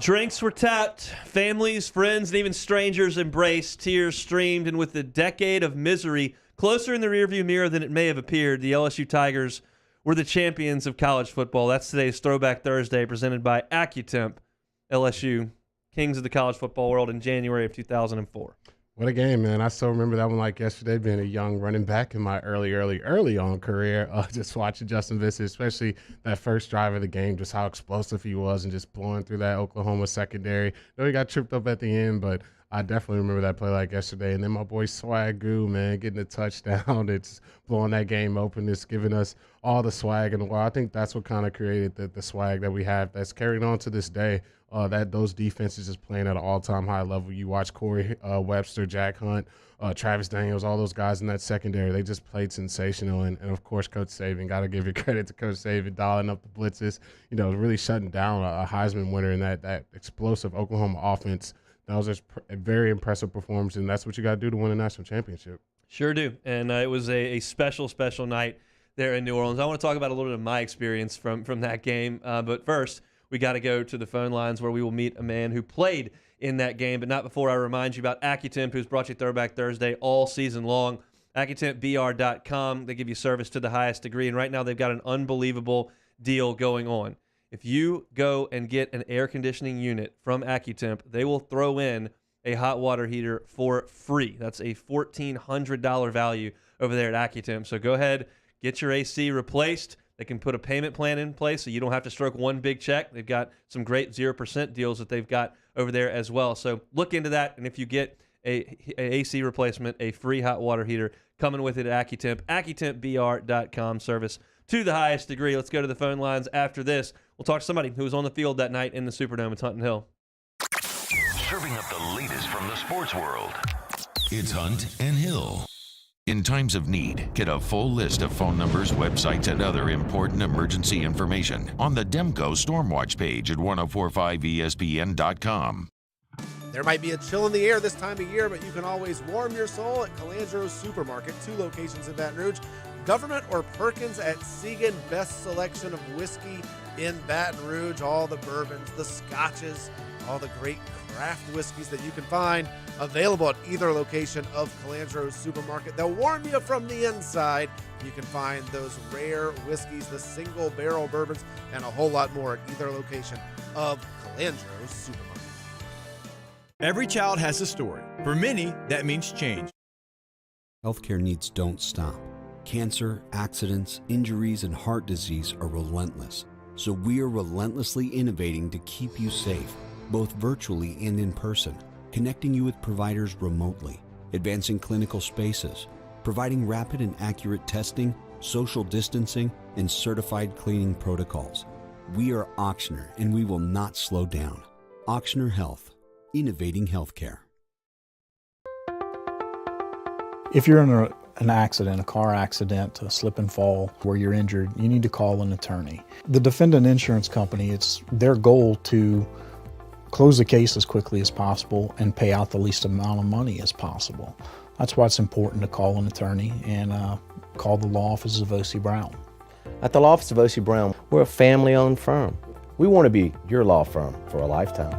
Drinks were tapped, families, friends, and even strangers embraced, tears streamed, and with a decade of misery closer in the rearview mirror than it may have appeared, the LSU Tigers were the champions of college football. That's today's Throwback Thursday, presented by AccuTemp. LSU, kings of the college football world in January of 2004. What a game, man. I still remember that one like yesterday, being a young running back in my early on career. Just watching Justin Vincent, especially that first drive of the game, just how explosive he was and just blowing through that Oklahoma secondary. I know he got tripped up at the end, but I definitely remember that play like yesterday. And then my boy Swag Goo, man, getting a touchdown. It's blowing that game open. It's giving us all the swag in the world. I think that's what kind of created the swag that we have that's carried on to this day. That those defenses is playing at an all-time high level. You watch Corey Webster, Jack Hunt, Travis Daniels, all those guys in that secondary. They just played sensational. And of course, Coach Saban, got to give you credit to Coach Saban, dialing up the blitzes, really shutting down a Heisman winner in that explosive Oklahoma offense. That was a very impressive performance, and that's what you got to do to win a national championship. Sure do. And it was a special, special night there in New Orleans. I want to talk about a little bit of my experience from that game. But first, we got to go to the phone lines where we will meet a man who played in that game, but not before I remind you about AccuTemp, who's brought you Throwback Thursday all season long. AccuTempBR.com. They give you service to the highest degree, and right now they've got an unbelievable deal going on. If you go and get an air conditioning unit from AccuTemp, they will throw in a hot water heater for free. That's a $1,400 value over there at AccuTemp. So go ahead, get your AC replaced. They can put a payment plan in place so you don't have to stroke one big check. They've got some great 0% deals that they've got over there as well. So look into that, and if you get a AC replacement, a free hot water heater coming with it at AccuTemp, AccuTempBR.com, service to the highest degree. Let's go to the phone lines after this. We'll talk to somebody who was on the field that night in the Superdome. It's Hunt and Hill. Serving up the latest from the sports world. It's Hunt and Hill. In times of need, get a full list of phone numbers, websites, and other important emergency information on the Demco Stormwatch page at 1045ESPN.com. There might be a chill in the air this time of year, but you can always warm your soul at Calandro's Supermarket, 2 locations in Baton Rouge. Government or Perkins at Seagan, best selection of whiskey in Baton Rouge. All the bourbons, the scotches, all the great craft whiskeys that you can find available at either location of Calandro's Supermarket. They'll warm you from the inside. You can find those rare whiskeys, the single barrel bourbons, and a whole lot more at either location of Calandro's Supermarket. Every child has a story. For many, that means change. Healthcare needs don't stop. Cancer, accidents, injuries, and heart disease are relentless. So we are relentlessly innovating to keep you safe, both virtually and in person, connecting you with providers remotely, advancing clinical spaces, providing rapid and accurate testing, social distancing, and certified cleaning protocols. We are Auctioner, and we will not slow down. Auctioner Health, innovating healthcare. If you're in an accident, a car accident, a slip and fall where you're injured, you need to call an attorney. The defendant insurance company, it's their goal to close the case as quickly as possible and pay out the least amount of money as possible. That's why it's important to call an attorney and call the law offices of O.C. Brown. At the law office of O.C. Brown, we're a family-owned firm. We want to be your law firm for a lifetime.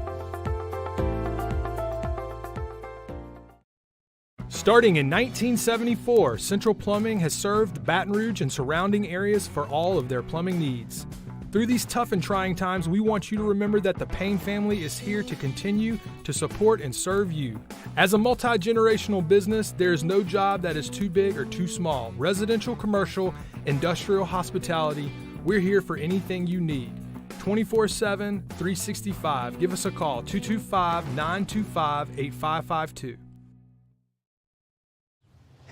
Starting in 1974, Central Plumbing has served Baton Rouge and surrounding areas for all of their plumbing needs. Through these tough and trying times, we want you to remember that the Payne family is here to continue to support and serve you. As a multi-generational business, there is no job that is too big or too small. Residential, commercial, industrial, hospitality, we're here for anything you need. 24/7, 365. Give us a call, 225-925-8552.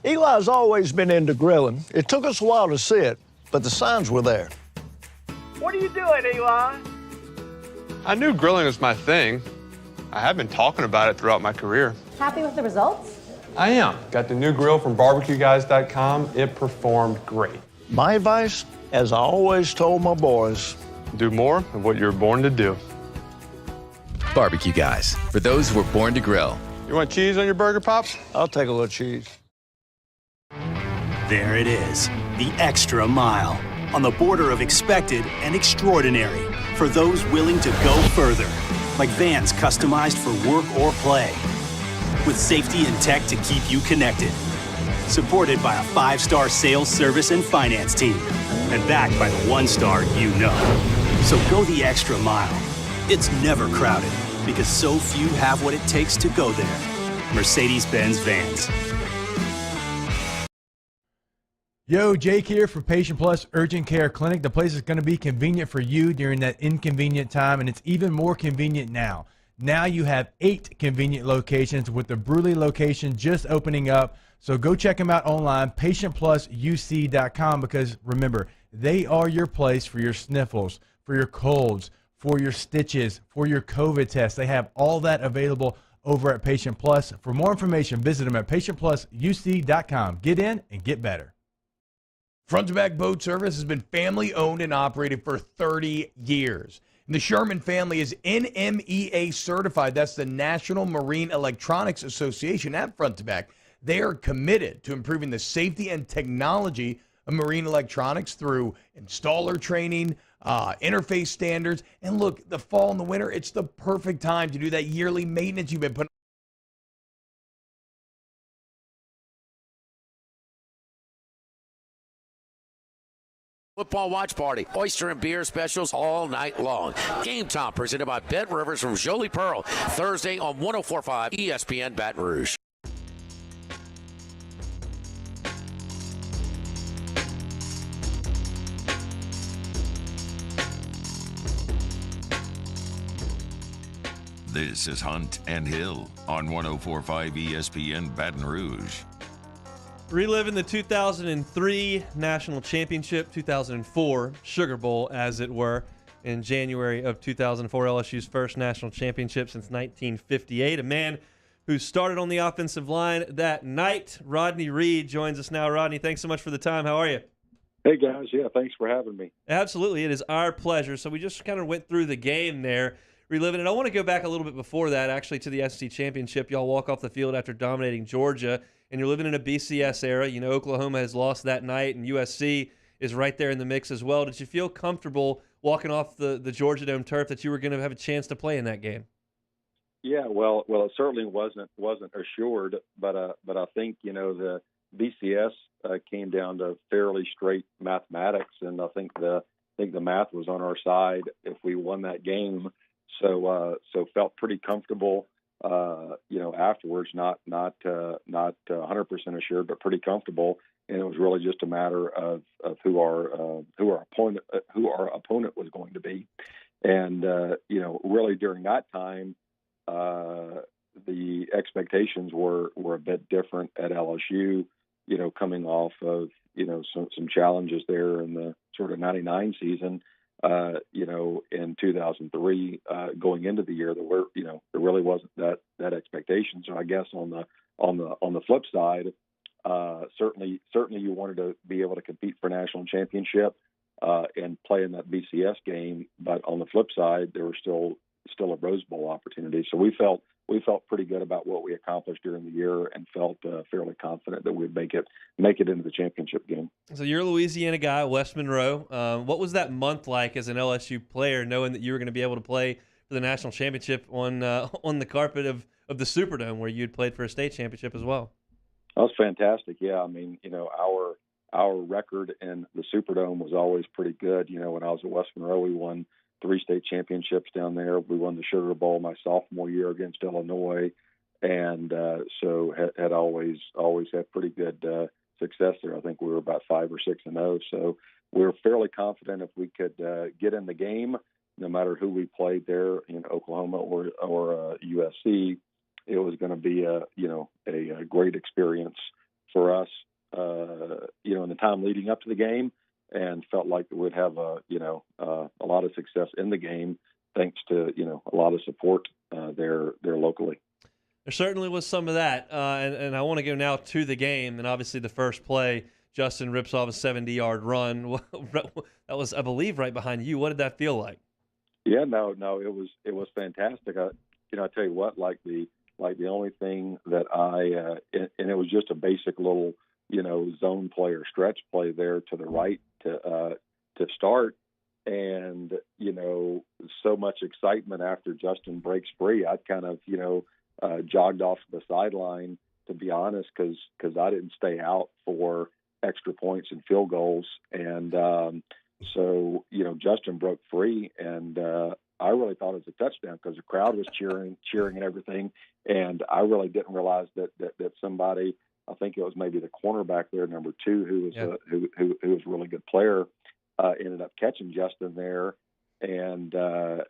Eli's always been into grilling. It took us a while to see it, but the signs were there. What are you doing, Eli? I knew grilling was my thing. I have been talking about it throughout my career. Happy with the results? I am. Got the new grill from barbecueguys.com. It performed great. My advice, as I always told my boys, do more of what you were born to do. Barbecue Guys, for those who were born to grill. You want cheese on your burger, Pops? I'll take a little cheese. There it is, the extra mile, on the border of expected and extraordinary, for those willing to go further, like vans customized for work or play, with safety and tech to keep you connected, supported by a 5-star sales, service, and finance team, and backed by the 1-star you know. So go the extra mile. It's never crowded, because so few have what it takes to go there. Mercedes-Benz Vans. Yo, Jake here for Patient Plus Urgent Care Clinic. The place is going to be convenient for you during that inconvenient time, and it's even more convenient now. Now you have 8 convenient locations, with the Bruley location just opening up. So go check them out online, patientplusuc.com, because remember, they are your place for your sniffles, for your colds, for your stitches, for your COVID tests. They have all that available over at Patient Plus. For more information, visit them at patientplusuc.com. Get in and get better. Front to Back Boat Service has been family owned and operated for 30 years. And the Sherman family is NMEA certified. That's the National Marine Electronics Association at Front to Back. They are committed to improving the safety and technology of marine electronics through installer training, interface standards. And look, the fall and the winter, it's the perfect time to do that yearly maintenance you've been putting. Football watch party, oyster and beer specials all night long. Game Time presented by Bet Rivers from Jolie Pearl, Thursday on 104.5 ESPN Baton Rouge. This is Hunt and Hill on 104.5 ESPN Baton Rouge. Reliving the 2003 National Championship, 2004 Sugar Bowl, as it were, in January of 2004, LSU's first national championship since 1958. A man who started on the offensive line that night, Rodney Reed, joins us now. Rodney, thanks so much for the time. How are you? Hey, guys. Yeah, thanks for having me. Absolutely. It is our pleasure. So we just kind of went through the game there, reliving it. I want to go back a little bit before that, actually, to the SEC Championship. Y'all walk off the field after dominating Georgia, and you're living in a BCS era. You know, Oklahoma has lost that night, and USC is right there in the mix as well. Did you feel comfortable walking off the Georgia Dome turf that you were going to have a chance to play in that game? Yeah, well, it certainly wasn't assured, but I think, you know, the BCS came down to fairly straight mathematics, and I think the math was on our side if we won that game. So felt pretty comfortable. You know, afterwards, not 100% assured, but pretty comfortable. And it was really just a matter of who our opponent was going to be. And you know, really during that time, the expectations were a bit different at LSU. You know, coming off of, you know, some challenges there in the sort of '99 season. You know, in 2003, going into the year, there really wasn't that expectation. So I guess on the flip side, certainly you wanted to be able to compete for national championship and play in that BCS game. But on the flip side, there was still a Rose Bowl opportunity. So we felt pretty good about what we accomplished during the year, and felt fairly confident that we'd make it into the championship game. So you're a Louisiana guy, West Monroe. What was that month like as an LSU player, knowing that you were going to be able to play for the national championship on the carpet of the Superdome, where you'd played for a state championship as well? That was fantastic. Yeah, I mean, you know, our record in the Superdome was always pretty good. You know, when I was at West Monroe, we won 3 state championships down there. We won the Sugar Bowl my sophomore year against Illinois, and so had always had pretty good success there. I think we were about 5 or 6-0. So we were fairly confident if we could get in the game, no matter who we played there in Oklahoma or USC, it was going to be a great experience for us. You know, in the time leading up to the game. And felt like we would have a lot of success in the game, thanks to, you know, a lot of support there locally. There certainly was some of that, and I want to go now to the game. And obviously, the first play, Justin rips off a 70-yard run. That was, I believe, right behind you. What did that feel like? Yeah, no, it was fantastic. I tell you what, like the only thing that and it was just a basic little, you know, zone play or stretch play there to the right to start. And, you know, so much excitement after Justin breaks free. I kind of, you know, jogged off the sideline, to be honest, because I didn't stay out for extra points and field goals. And so, you know, Justin broke free, and I really thought it was a touchdown because the crowd was cheering and everything. And I really didn't realize that somebody, I think it was maybe the cornerback there, number 2, who was a really good player, ended up catching Justin there, and I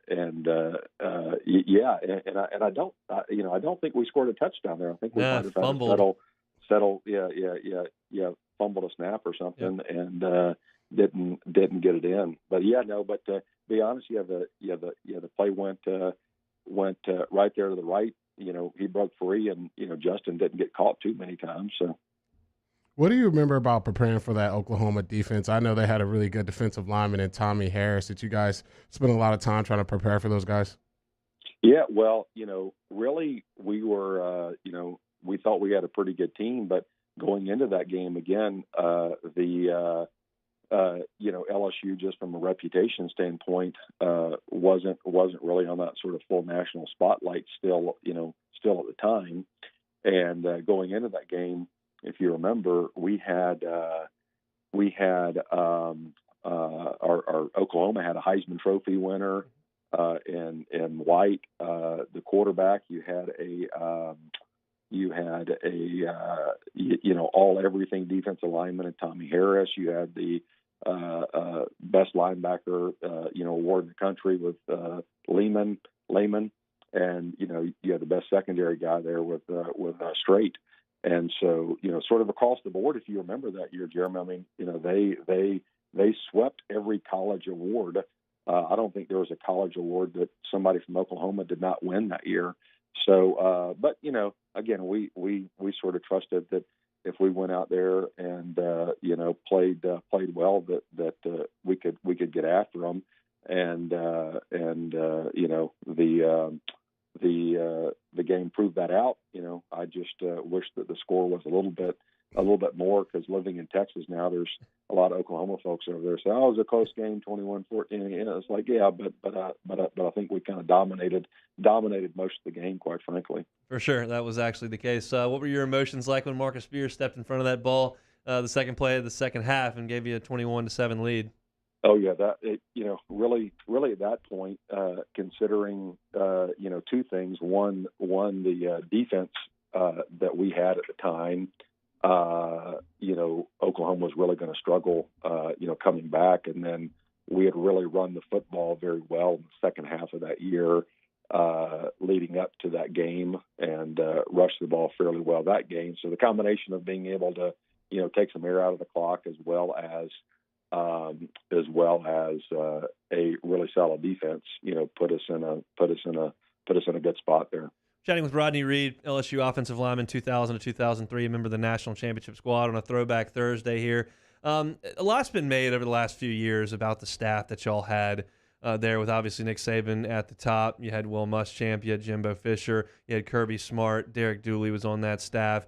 don't think we scored a touchdown there. I think we might have had a fumbled a snap or something, and didn't get it in. But to be honest, the play went right there to the right. You know, he broke free, and, you know, Justin didn't get caught too many times. So, what do you remember about preparing for that Oklahoma defense? I know they had a really good defensive lineman in Tommy Harris. Did you guys spend a lot of time trying to prepare for those guys? Yeah, well, you know, really we were, you know, we thought we had a pretty good team, but going into that game again, LSU, just from a reputation standpoint, wasn't really on that sort of full national spotlight still at the time. And going into that game, if you remember, we had our Oklahoma had a Heisman Trophy winner in White, the quarterback. You had all everything defensive lineman and Tommy Harris. You had the best linebacker award in the country with Lehman, and you had the best secondary guy there with Strait. And so sort of across the board, if you remember that year, Jeremy, I mean they swept every college award. I don't think there was a college award that somebody from Oklahoma did not win that year. So, but again, we sort of trusted that if we went out there and played well, that we could get after them, and the game proved that out. I just wish that the score was a little bit more, because living in Texas now, there's a lot of Oklahoma folks over there say, "Oh, it was a close game, 21-14." It's like, yeah, but I think we kind of dominated most of the game, quite frankly. For sure, that was actually the case. What were your emotions like when Marcus Spears stepped in front of that ball, the second play of the second half, and gave you a 21-7 lead? Oh yeah, really at that point, considering two things. One, the defense that we had at the time. Oklahoma was really going to struggle, coming back, and then we had really run the football very well in the second half of that year, leading up to that game, and rushed the ball fairly well that game. So the combination of being able to, take some air out of the clock, as well as a really solid defense, put us in a good spot there. Chatting with Rodney Reed, LSU offensive lineman, 2000 to 2003, member of the national championship squad, on a Throwback Thursday here. A lot's been made over the last few years about the staff that y'all had there, with obviously Nick Saban at the top. You had Will Muschamp, you had Jimbo Fisher, you had Kirby Smart, Derek Dooley was on that staff.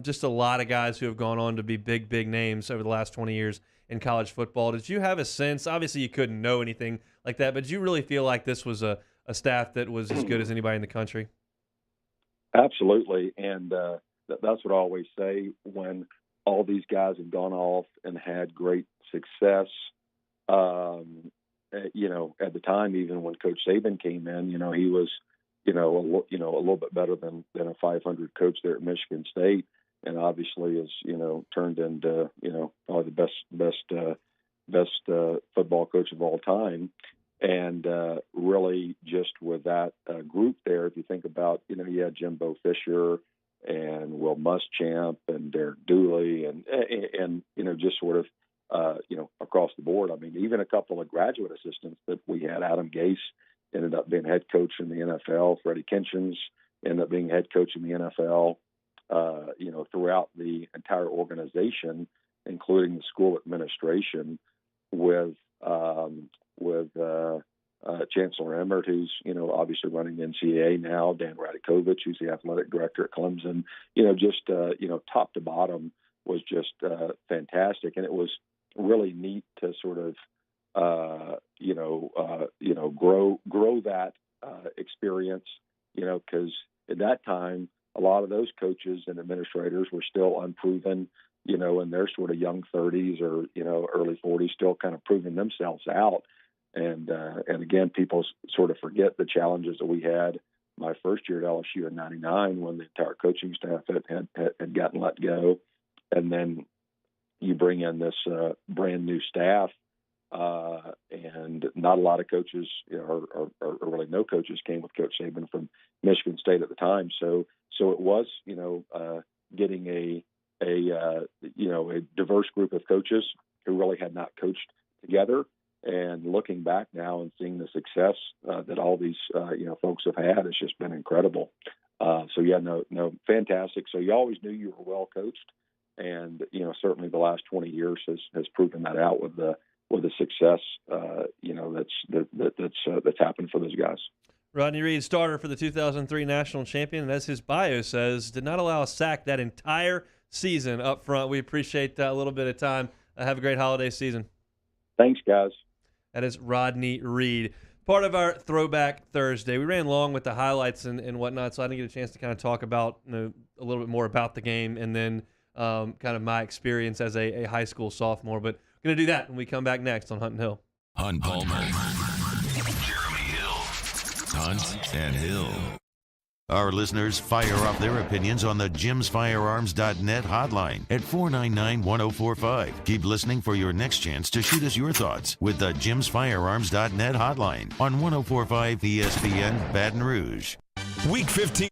Just a lot of guys who have gone on to be big names over the last 20 years in college football. Did you have a sense, obviously you couldn't know anything like that, but did you really feel like this was a staff that was as good as anybody in the country? Absolutely, and that's what I always say when all these guys have gone off and had great success. At the time, even when Coach Saban came in, he was, a little bit better than a 500 coach there at Michigan State, and obviously has, turned into, probably the best football coach of all time. And really, just with that group there, if you think about, you had Jimbo Fisher and Will Muschamp and Derek Dooley and just sort of, across the board. I mean, even a couple of graduate assistants that we had. Adam Gase ended up being head coach in the NFL. Freddie Kitchens ended up being head coach in the NFL. Throughout the entire organization, including the school administration, with Chancellor Emmert, who's, obviously running the NCAA now, Dan Radakovich, who's the athletic director at Clemson, top to bottom was just fantastic. And it was really neat to sort of, grow that experience, because at that time, a lot of those coaches and administrators were still unproven, in their sort of young 30s or, early 40s, still kind of proving themselves out. And again, people sort of forget the challenges that we had my first year at LSU in '99, when the entire coaching staff had gotten let go. And then you bring in this brand new staff, and not a lot of coaches, or really no coaches, came with Coach Saban from Michigan State at the time. So it was, getting a diverse group of coaches who really had not coached together. And looking back now and seeing the success that all these folks have had, it's just been incredible. Fantastic. So you always knew you were well coached, and certainly the last 20 years has proven that out with the success that's happened for those guys. Rodney Reed, starter for the 2003 national champion, and as his bio says, did not allow a sack that entire season up front. We appreciate a little bit of time. Have a great holiday season. Thanks, guys. That is Rodney Reed. Part of our Throwback Thursday. We ran long with the highlights and whatnot, so I didn't get a chance to kind of talk about a little bit more about the game and then kind of my experience as a high school sophomore. But we're going to do that when we come back next on Hunt and Hill. Hunt Palmer, Jeremy Hill, Hunt and Hill. Our listeners fire off their opinions on the jimsfirearms.net hotline at 499-1045. Keep listening for your next chance to shoot us your thoughts with the jimsfirearms.net hotline on 1045 ESPN Baton Rouge. Week 15.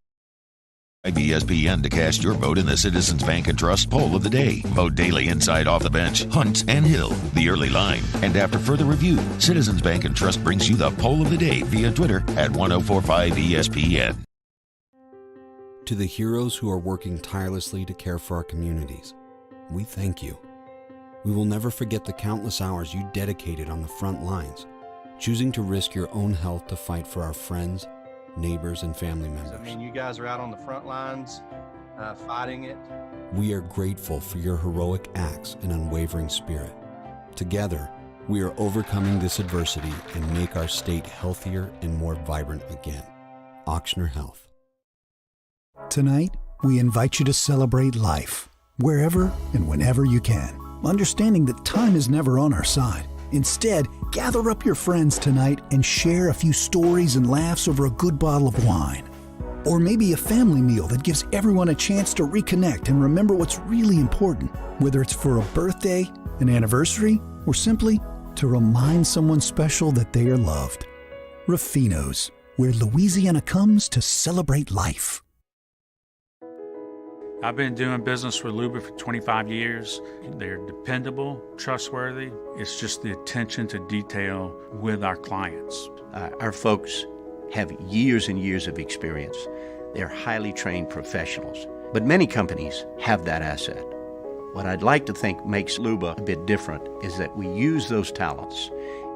ESPN to cast your vote in the Citizens Bank and Trust poll of the day. Vote daily inside Off the Bench, Hunt and Hill, the early line. And after further review, Citizens Bank and Trust brings you the poll of the day via Twitter at 1045 ESPN. To the heroes who are working tirelessly to care for our communities, we thank you. We will never forget the countless hours you dedicated on the front lines, choosing to risk your own health to fight for our friends, neighbors, and family members. I mean, you guys are out on the front lines fighting it. We are grateful for your heroic acts and unwavering spirit. Together, we are overcoming this adversity and make our state healthier and more vibrant again. Ochsner Health. Tonight, we invite you to celebrate life, wherever and whenever you can, understanding that time is never on our side. Instead, gather up your friends tonight and share a few stories and laughs over a good bottle of wine. Or maybe a family meal that gives everyone a chance to reconnect and remember what's really important, whether it's for a birthday, an anniversary, or simply to remind someone special that they are loved. Rafino's, where Louisiana comes to celebrate life. I've been doing business with Luba for 25 years. They're dependable, trustworthy. It's just the attention to detail with our clients. Our folks have years and years of experience. They're highly trained professionals. But many companies have that asset. What I'd like to think makes Luba a bit different is that we use those talents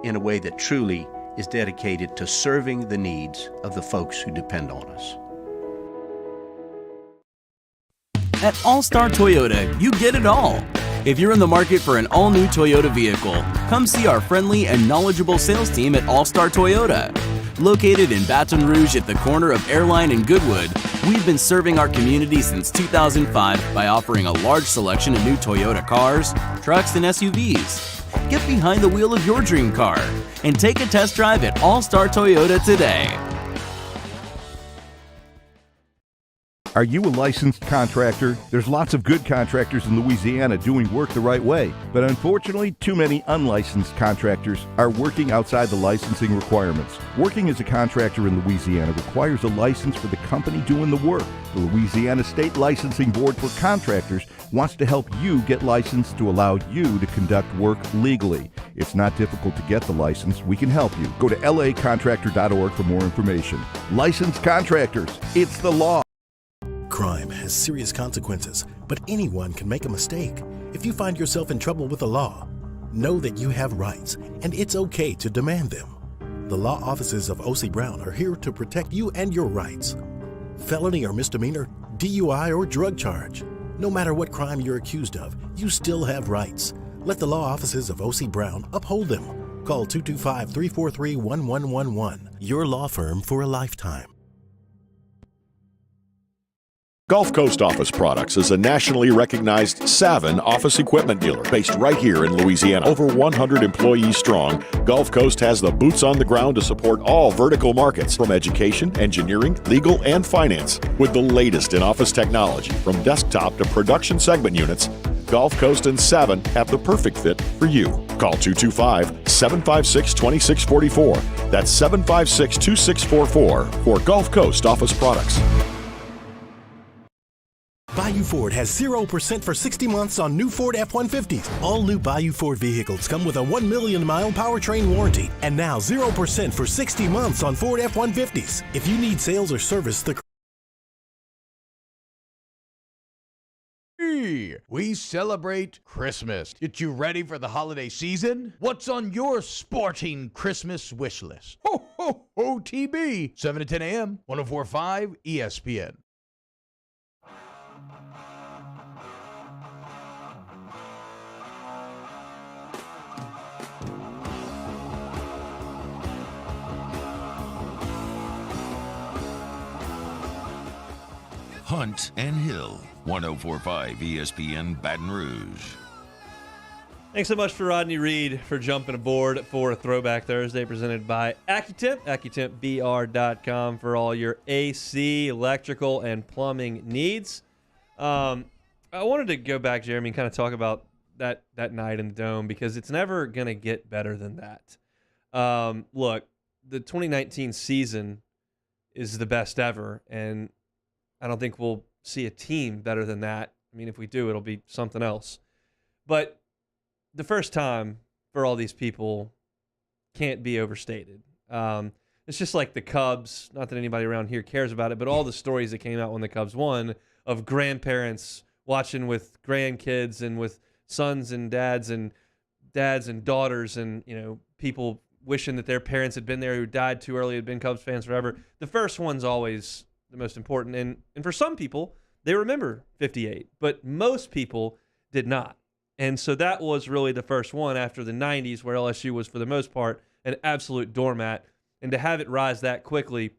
in a way that truly is dedicated to serving the needs of the folks who depend on us. At All-Star Toyota, you get it all. If you're in the market for an all-new Toyota vehicle, come see our friendly and knowledgeable sales team at All-Star Toyota. Located in Baton Rouge at the corner of Airline and Goodwood, we've been serving our community since 2005 by offering a large selection of new Toyota cars, trucks, and SUVs. Get behind the wheel of your dream car and take a test drive at All-Star Toyota today. Are you a licensed contractor? There's lots of good contractors in Louisiana doing work the right way, but unfortunately, too many unlicensed contractors are working outside the licensing requirements. Working as a contractor in Louisiana requires a license for the company doing the work. The Louisiana State Licensing Board for Contractors wants to help you get licensed to allow you to conduct work legally. It's not difficult to get the license. We can help you. Go to lacontractor.org for more information. Licensed contractors, it's the law. Crime has serious consequences, but anyone can make a mistake. If you find yourself in trouble with the law, know that you have rights, and it's okay to demand them. The law offices of O.C. Brown are here to protect you and your rights. Felony or misdemeanor, DUI or drug charge. No matter what crime you're accused of, you still have rights. Let the law offices of O.C. Brown uphold them. Call 225-343-1111. Your law firm for a lifetime. Gulf Coast Office Products is a nationally recognized Savin office equipment dealer based right here in Louisiana. Over 100 employees strong, Gulf Coast has the boots on the ground to support all vertical markets, from education, engineering, legal, and finance. With the latest in office technology, from desktop to production segment units, Gulf Coast and Savin have the perfect fit for you. Call 225-756-2644. That's 756-2644 for Gulf Coast Office Products. Bayou Ford has 0% for 60 months on new Ford F-150s. All new Bayou Ford vehicles come with a 1 million mile powertrain warranty. And now 0% for 60 months on Ford F-150s. If you need sales or service, We celebrate Christmas. Get you ready for the holiday season? What's on your sporting Christmas wish list? Ho, ho, ho, TB. 7 to 10 a.m., 104.5 ESPN. Hunt and Hill, 104.5 ESPN Baton Rouge. Thanks so much for Rodney Reed for jumping aboard for a Throwback Thursday presented by AccuTemp, AccuTempBR.com for all your AC, electrical, and plumbing needs. I wanted to go back, Jeremy, and kind of talk about that night in the Dome because it's never going to get better than that. Look, the 2019 season is the best ever, and I don't think we'll see a team better than that. I mean, if we do, it'll be something else. But the first time for all these people can't be overstated. It's just like the Cubs, not that anybody around here cares about it, but all the stories that came out when the Cubs won of grandparents watching with grandkids and with sons and dads and daughters and, people wishing that their parents had been there who died too early, had been Cubs fans forever. The first one's always the most important. And for some people, they remember 58, but most people did not. And so that was really the first one after the 90s where LSU was, for the most part, an absolute doormat. And to have it rise that quickly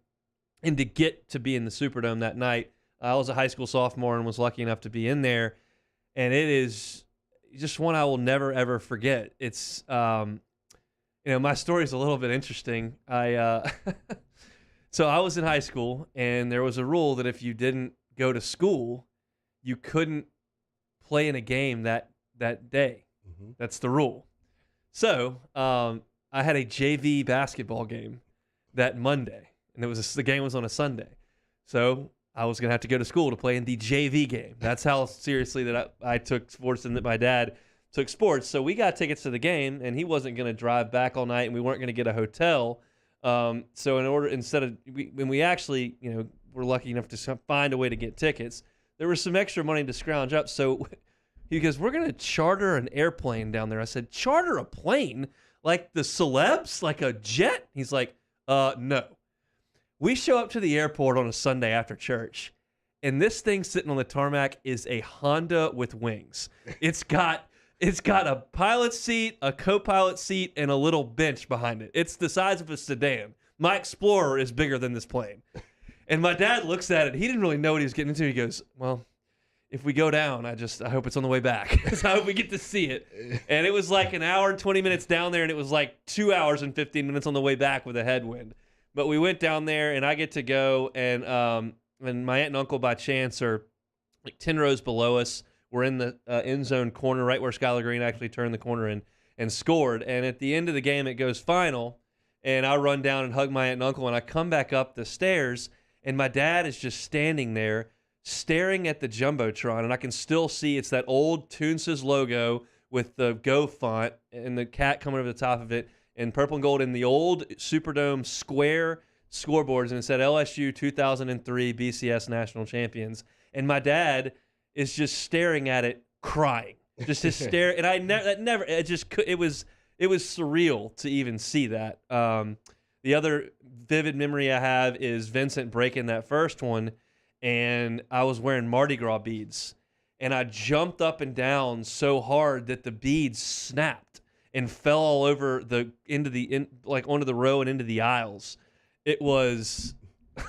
and to get to be in the Superdome that night, I was a high school sophomore and was lucky enough to be in there. And it is just one I will never, ever forget. It's, my story is a little bit interesting. So I was in high school, and there was a rule that if you didn't go to school, you couldn't play in a game that day. Mm-hmm. That's the rule. So I had a JV basketball game that Monday, and the game was on a Sunday. So I was going to have to go to school to play in the JV game. That's how seriously that I took sports and that my dad took sports. So we got tickets to the game, and he wasn't going to drive back all night, and we weren't going to get a hotel. So when we actually, were lucky enough to find a way to get tickets, there was some extra money to scrounge up. So he goes, we're going to charter an airplane down there. I said, charter a plane? Like the celebs? Like a jet? He's like, no. We show up to the airport on a Sunday after church, and this thing sitting on the tarmac is a Honda with wings. It's got a pilot seat, a co-pilot seat, and a little bench behind it. It's the size of a sedan. My Explorer is bigger than this plane. And my dad looks at it. He didn't really know what he was getting into. He goes, well, if we go down, I hope it's on the way back. So I hope we get to see it. And it was like an hour and 20 minutes down there, and it was like 2 hours and 15 minutes on the way back with a headwind. But we went down there, and I get to go, and my aunt and uncle, by chance, are like 10 rows below us. We're in the end zone corner, right where Skylar Green actually turned the corner and scored. And at the end of the game, it goes final, and I run down and hug my aunt and uncle, and I come back up the stairs, and my dad is just standing there staring at the Jumbotron, and I can still see it's that old Toonses logo with the Go font and the cat coming over the top of it, in purple and gold in the old Superdome square scoreboards, and it said LSU 2003 BCS National Champions. And my dad is just staring at it, crying, just stare. And it was surreal to even see that. The other vivid memory I have is Vincent breaking that first one, and I was wearing Mardi Gras beads, and I jumped up and down so hard that the beads snapped and fell all over onto the row and into the aisles. It was,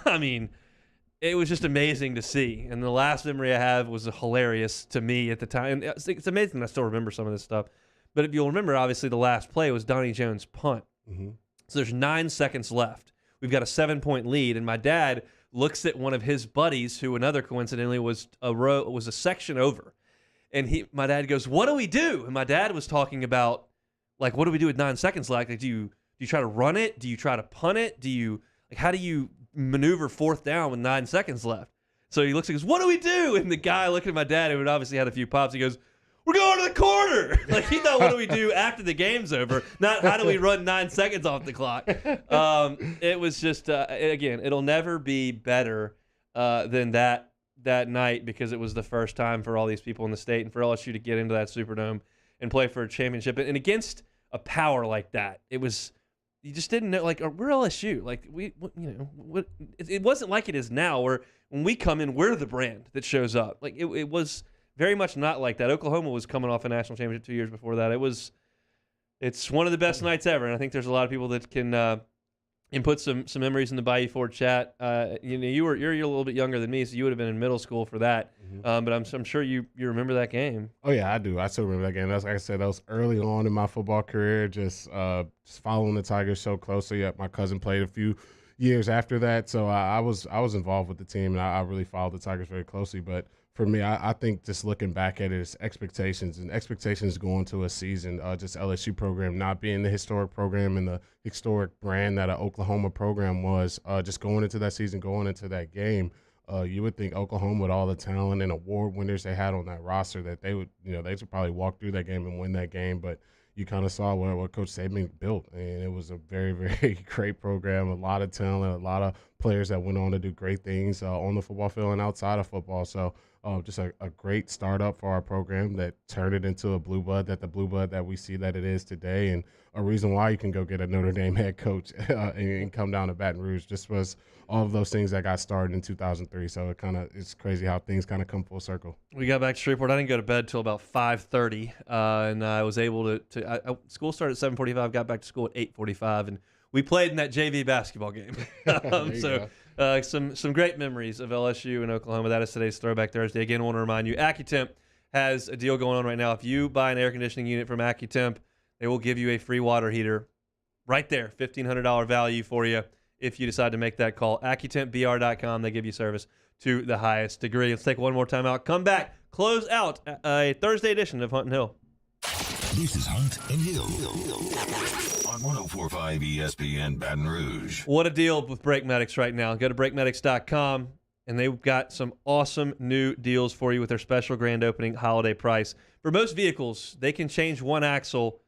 it was just amazing to see. And the last memory I have was hilarious to me at the time. And it's amazing I still remember some of this stuff. But if you'll remember, obviously the last play was Donnie Jones' punt. Mm-hmm. So there's 9 seconds left. We've got a 7-point lead, and my dad looks at one of his buddies, who another coincidentally was a section over, and my dad goes, "What do we do?" And my dad was talking about, like, what do we do with 9 seconds left? Like, do you try to run it? Do you try to punt it? How do you maneuver fourth down with 9 seconds left? So he looks and goes, "What do we do?" And the guy looking at my dad, who had obviously had a few pops, he goes, "We're going to the corner." Like, he thought, what do we do after the game's over? Not how do we run 9 seconds off the clock. It was just, again, it'll never be better than that night, because it was the first time for all these people in the state and for LSU to get into that Superdome and play for a championship. And against a power like that, you just didn't know, like, we're LSU. Like, it wasn't like it is now, where when we come in, we're the brand that shows up. Like, it was very much not like that. Oklahoma was coming off a national championship 2 years before that. It's one of the best nights ever, and I think there's a lot of people that can and put some memories in the Bayou Ford chat. You're a little bit younger than me, so you would have been in middle school for that. But I'm sure you remember that game. Oh yeah, I do. I still remember that game. That's like I said, that was early on in my football career. Just following the Tigers so closely. My cousin played a few years after that, so I was involved with the team, and I really followed the Tigers very closely. But for me, I think just looking back at it, it's expectations going to a season. Just LSU program not being the historic program and the historic brand that an Oklahoma program was. Just going into that season, going into that game. You would think Oklahoma, with all the talent and award winners they had on that roster, that they would probably walk through that game and win that game. But you kind of saw what Coach Saban built, and it was a very, very great program, a lot of talent, a lot of players that went on to do great things on the football field and outside of football. So just a great startup for our program that turned it into the blue blood that we see that it is today, and a reason why you can go get a Notre Dame head coach and come down to Baton Rouge. Just was all of those things that got started in 2003. So it's crazy how things kind of come full circle. We got back to Shreveport. I didn't go to bed till about 5:30, and I was able to school started at 7:45. Got back to school at 8:45, and we played in that JV basketball game. Some great memories of LSU and Oklahoma. That is today's Throwback Thursday. Again, I want to remind you, AccuTemp has a deal going on right now. If you buy an air conditioning unit from AccuTemp, they will give you a free water heater right there, $1,500 value for you if you decide to make that call. AccuTempBR.com. They give you service to the highest degree. Let's take one more time out. Come back. Close out a Thursday edition of Hunt and Hill. This is Hunt and Hill on 104.5 ESPN Baton Rouge. What a deal with Brake Medics right now. Go to BrakeMedics.com, and they've got some awesome new deals for you with their special grand opening holiday price. For most vehicles, they can change one axle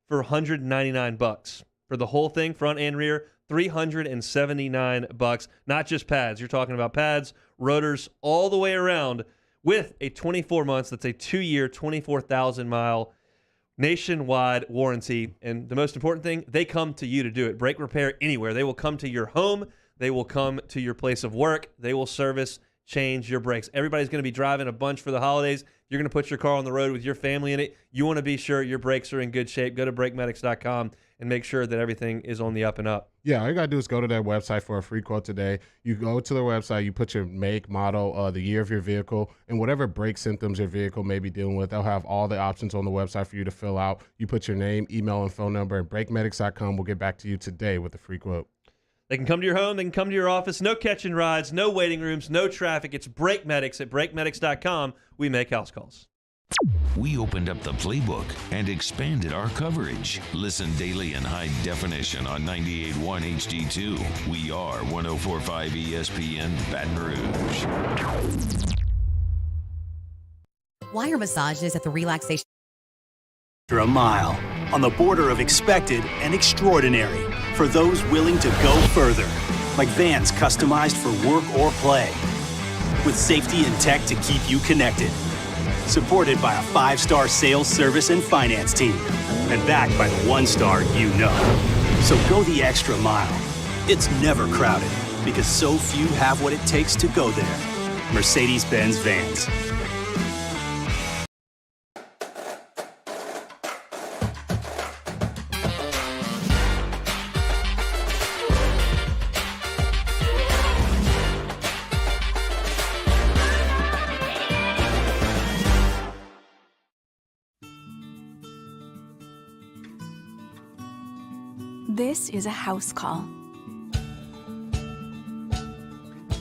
for $199. For the whole thing, front and rear, $379. Not just pads. You're talking about pads, rotors, all the way around with a 24 months. That's a 2-year, 24,000-mile nationwide warranty. And the most important thing, they come to you to do it. Brake repair anywhere. They will come to your home. They will come to your place of work. They will service, change your brakes. Everybody's going to be driving a bunch for the holidays. You're going to put your car on the road with your family in it. You want to be sure your brakes are in good shape. Go to BrakeMedics.com and make sure that everything is on the up and up. Yeah, all you got to do is go to their website for a free quote today. You go to their website, you put your make, model, the year of your vehicle, and whatever brake symptoms your vehicle may be dealing with. They'll have all the options on the website for you to fill out. You put your name, email, and phone number, and BrakeMedics.com will get back to you today with a free quote. They can come to your home. They can come to your office. No catching rides, no waiting rooms, no traffic. It's Brake Medics at BrakeMedics.com. We make house calls. We opened up the playbook and expanded our coverage. Listen daily in high definition on 98.1 HD2. We are 104.5 ESPN Baton Rouge. Why are massages at the relaxation? A mile on the border of expected and extraordinary for those willing to go further, like vans customized for work or play, with safety and tech to keep you connected, supported by a 5-star sales, service, and finance team, and backed by the 1-star you know. So go the extra mile. It's never crowded because so few have what it takes to go there. Mercedes-Benz Vans. This is a house call.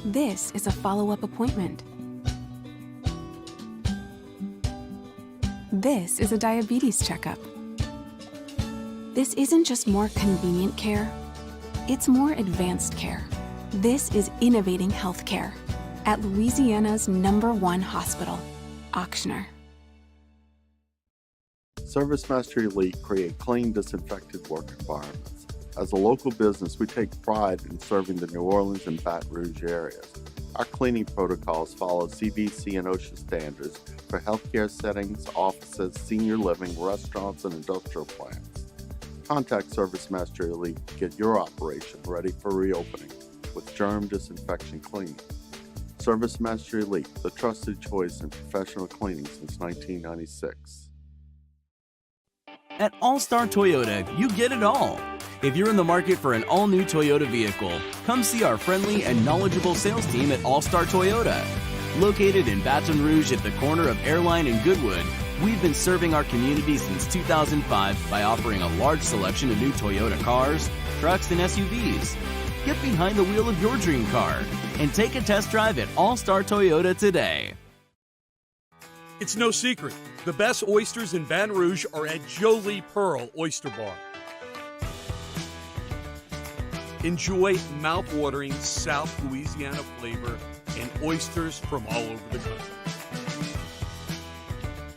This is a follow-up appointment. This is a diabetes checkup. This isn't just more convenient care, it's more advanced care. This is innovating healthcare at Louisiana's #1 hospital, Ochsner. ServiceMaster Elite create clean, disinfected work environments. As a local business, we take pride in serving the New Orleans and Baton Rouge areas. Our cleaning protocols follow CDC and OSHA standards for healthcare settings, offices, senior living, restaurants, and industrial plants. Contact ServiceMaster Elite to get your operation ready for reopening with germ disinfection cleaning. ServiceMaster Elite, the trusted choice in professional cleaning since 1996. At All Star Toyota, you get it all. If you're in the market for an all-new Toyota vehicle, come see our friendly and knowledgeable sales team at All Star Toyota. Located in Baton Rouge at the corner of Airline and Goodwood, we've been serving our community since 2005 by offering a large selection of new Toyota cars, trucks, and SUVs. Get behind the wheel of your dream car and take a test drive at All Star Toyota today. It's no secret. The best oysters in Baton Rouge are at Jolie Pearl Oyster Bar. Enjoy mouth-watering South Louisiana flavor and oysters from all over the country.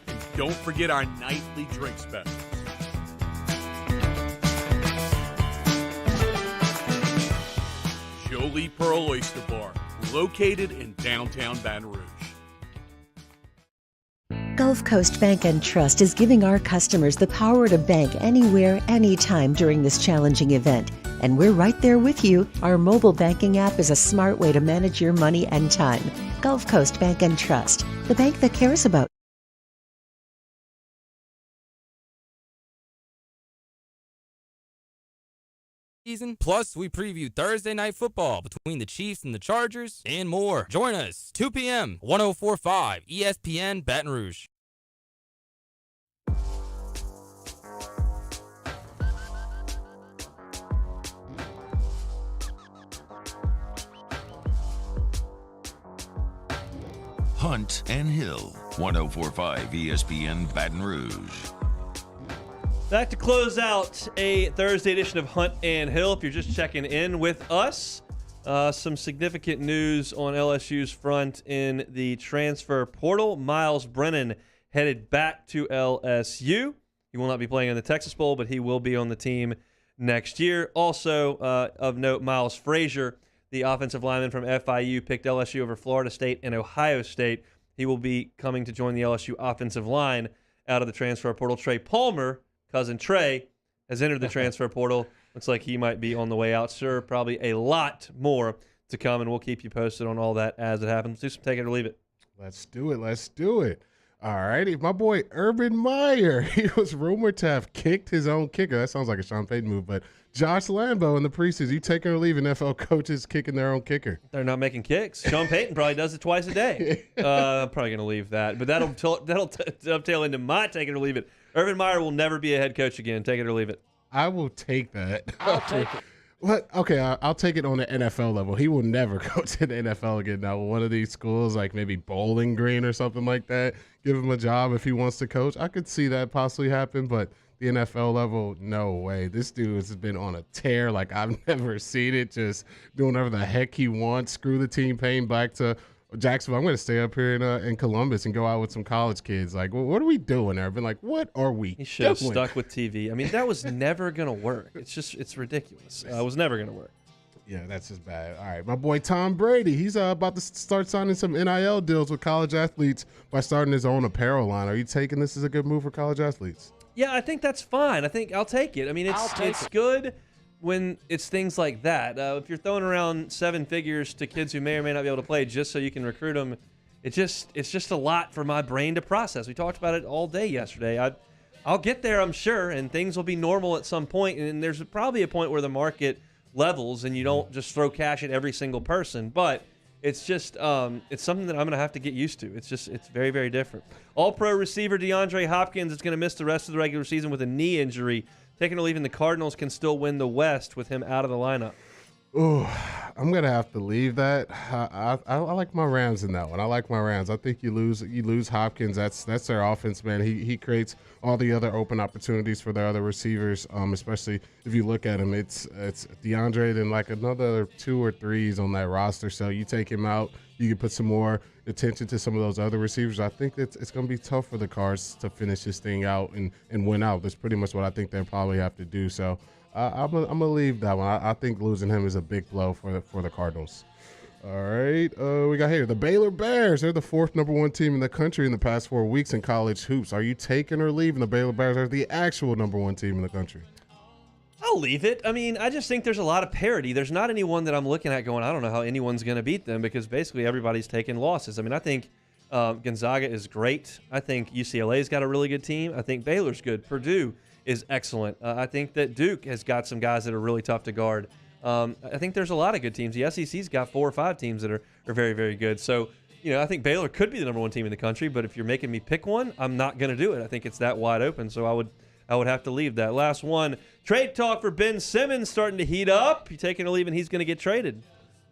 And don't forget our nightly drink specials. Jolie Pearl Oyster Bar, located in downtown Baton Rouge. Gulf Coast Bank and Trust is giving our customers the power to bank anywhere, anytime during this challenging event. And we're right there with you. Our mobile banking app is a smart way to manage your money and time. Gulf Coast Bank and Trust, the bank that cares about. Season. Plus, we preview Thursday Night Football between the Chiefs and the Chargers and more. Join us, 2 p.m., 104.5 ESPN Baton Rouge. Hunt and Hill, 104.5 ESPN Baton Rouge. Back to close out a Thursday edition of Hunt and Hill. If you're just checking in with us, some significant news on LSU's front in the transfer portal. Miles Brennan headed back to LSU. He will not be playing in the Texas Bowl, but he will be on the team next year. Also of note, Miles Frazier, the offensive lineman from FIU, picked LSU over Florida State and Ohio State. He will be coming to join the LSU offensive line out of the transfer portal. Trey Palmer, cousin Trey, has entered the transfer portal. Looks like he might be on the way out. Sure, probably a lot more to come, and we'll keep you posted on all that as it happens. Do some take it or leave it. Let's do it. Let's do it. All righty. My boy Urban Meyer, he was rumored to have kicked his own kicker. That sounds like a Sean Payton move, but Josh Lambo in the preseason, you taking or leaving NFL coaches kicking their own kicker? They're not making kicks. Sean Payton probably does it twice a day. I'm probably going to leave that, but that'll dovetail into my take it or leave it. Urban Meyer will never be a head coach again. Take it or leave it. I will take that. I'll take it. What? Okay, I'll take it on the NFL level. He will never go to the NFL again. Now, one of these schools, like maybe Bowling Green or something like that, give him a job if he wants to coach. I could see that possibly happen, but the NFL level, no way. This dude has been on a tear like I've never seen it, just doing whatever the heck he wants. Screw the team, paying back to Jacksonville. I'm going to stay up here in Columbus and go out with some college kids. Like, what are we doing there? I've been like, what are we He should have stuck with TV. I mean, that was never going to work. It's ridiculous. It was never going to work. Yeah, that's just bad. All right, my boy Tom Brady, he's about to start signing some NIL deals with college athletes by starting his own apparel line. Are you taking this as a good move for college athletes? Yeah, I think that's fine. I think I'll take it. I mean, it's good when it's things like that. If you're throwing around seven figures to kids who may or may not be able to play just so you can recruit them, it's just a lot for my brain to process. We talked about it all day yesterday. I'll get there, I'm sure, and things will be normal at some point. And there's probably a point where the market levels and you don't just throw cash at every single person. But it's just it's something that I'm going to have to get used to. It's very, very different. All-pro receiver DeAndre Hopkins is going to miss the rest of the regular season with a knee injury. Taking or leaving, the Cardinals can still win the West with him out of the lineup. Oh, I'm gonna have to leave that. I like my Rams in that one. I like my Rams. I think you lose Hopkins. That's their offense, man. He creates all the other open opportunities for their other receivers. Especially if you look at him, it's DeAndre and like another 2 or 3s on that roster. So you take him out, you can put some more attention to some of those other receivers. I think it's going to be tough for the Cards to finish this thing out and win out. That's pretty much what I think they'll probably have to do. So I'm gonna leave that one. I think losing him is a big blow for the Cardinals. All right, we got here the Baylor Bears. They're the 4th #1 team in the country in the past 4 weeks in college hoops. Are you taking or leaving the Baylor Bears? Are the actual #1 team in the country? I'll leave it. I mean, I just think there's a lot of parity. There's not anyone that I'm looking at going, I don't know how anyone's going to beat them, because basically everybody's taking losses. I mean, I think Gonzaga is great. I think UCLA's got a really good team. I think Baylor's good. Purdue is excellent. I think that Duke has got some guys that are really tough to guard. I think there's a lot of good teams. The SEC's got 4 or 5 teams that are very, very good. So, I think Baylor could be the number 1 team in the country, but if you're making me pick one, I'm not going to do it. I think it's that wide open, so I would have to leave that. Last one, trade talk for Ben Simmons starting to heat up. You taking or leaving, he's going to get traded.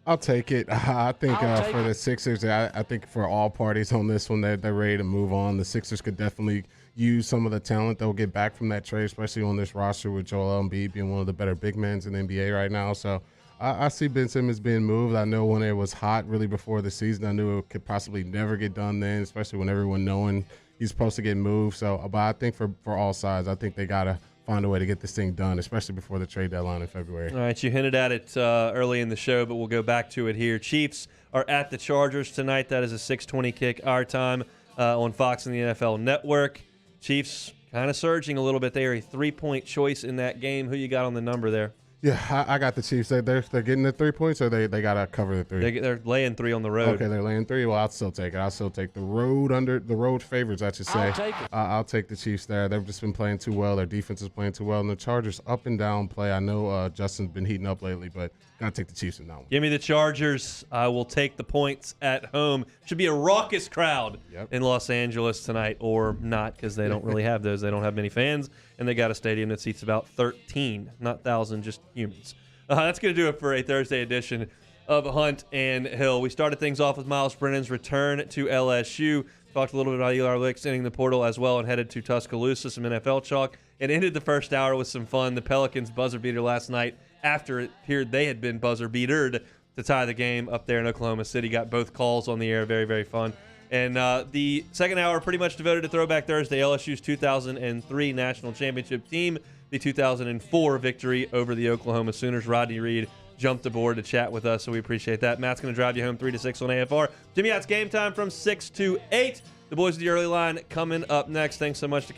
I'll take it. I think for the Sixers, I think for all parties on this one, they're ready to move on. The Sixers could definitely use some of the talent they'll get back from that trade, especially on this roster with Joel Embiid being one of the better big men in the NBA right now. So I see Ben Simmons being moved. I know when it was hot really before the season, I knew it could possibly never get done then, especially when everyone knowing he's supposed to get moved. So, but I think for all sides, I think they got to find a way to get this thing done, especially before the trade deadline in February. All right, you hinted at it early in the show, but we'll go back to it here. Chiefs are at the Chargers tonight. That is a 6:20 kick our time on Fox and the NFL Network. Chiefs kind of surging a little bit. They are a 3-point choice in that game. Who you got on the number there? Yeah, I got the Chiefs. They're getting the 3 points, or they got to cover the 3? They're laying 3 on the road. Okay, they're laying 3. Well, I'll still take it. I'll still take the road favorites, I should say. I'll take it. I'll take the Chiefs there. They've just been playing too well. Their defense is playing too well. And the Chargers up and down play. I know Justin's been heating up lately, but got to take the Chiefs in that one. Give me the Chargers. I will take the points at home. Should be a raucous crowd in Los Angeles tonight, or not, because they don't really have those. They don't have many fans, and they got a stadium that seats about 13, not 1,000, just humans. That's going to do it for a Thursday edition of Hunt and Hill. We started things off with Miles Brennan's return to LSU. Talked a little bit about Eli Licks entering the portal as well and headed to Tuscaloosa, some NFL chalk. And ended the first hour with some fun. The Pelicans buzzer beater last night after it appeared they had been buzzer beatered to tie the game up there in Oklahoma City. Got both calls on the air. Very, very fun. And the second hour pretty much devoted to Throwback Thursday, LSU's 2003 national championship team. The 2004 victory over the Oklahoma Sooners. Rodney Reed jumped aboard to chat with us, so we appreciate that. Matt's going to drive you home 3 to 6 on AFR. Jimmy Yacht's Game Time from 6 to 8. The boys of the early line coming up next. Thanks so much to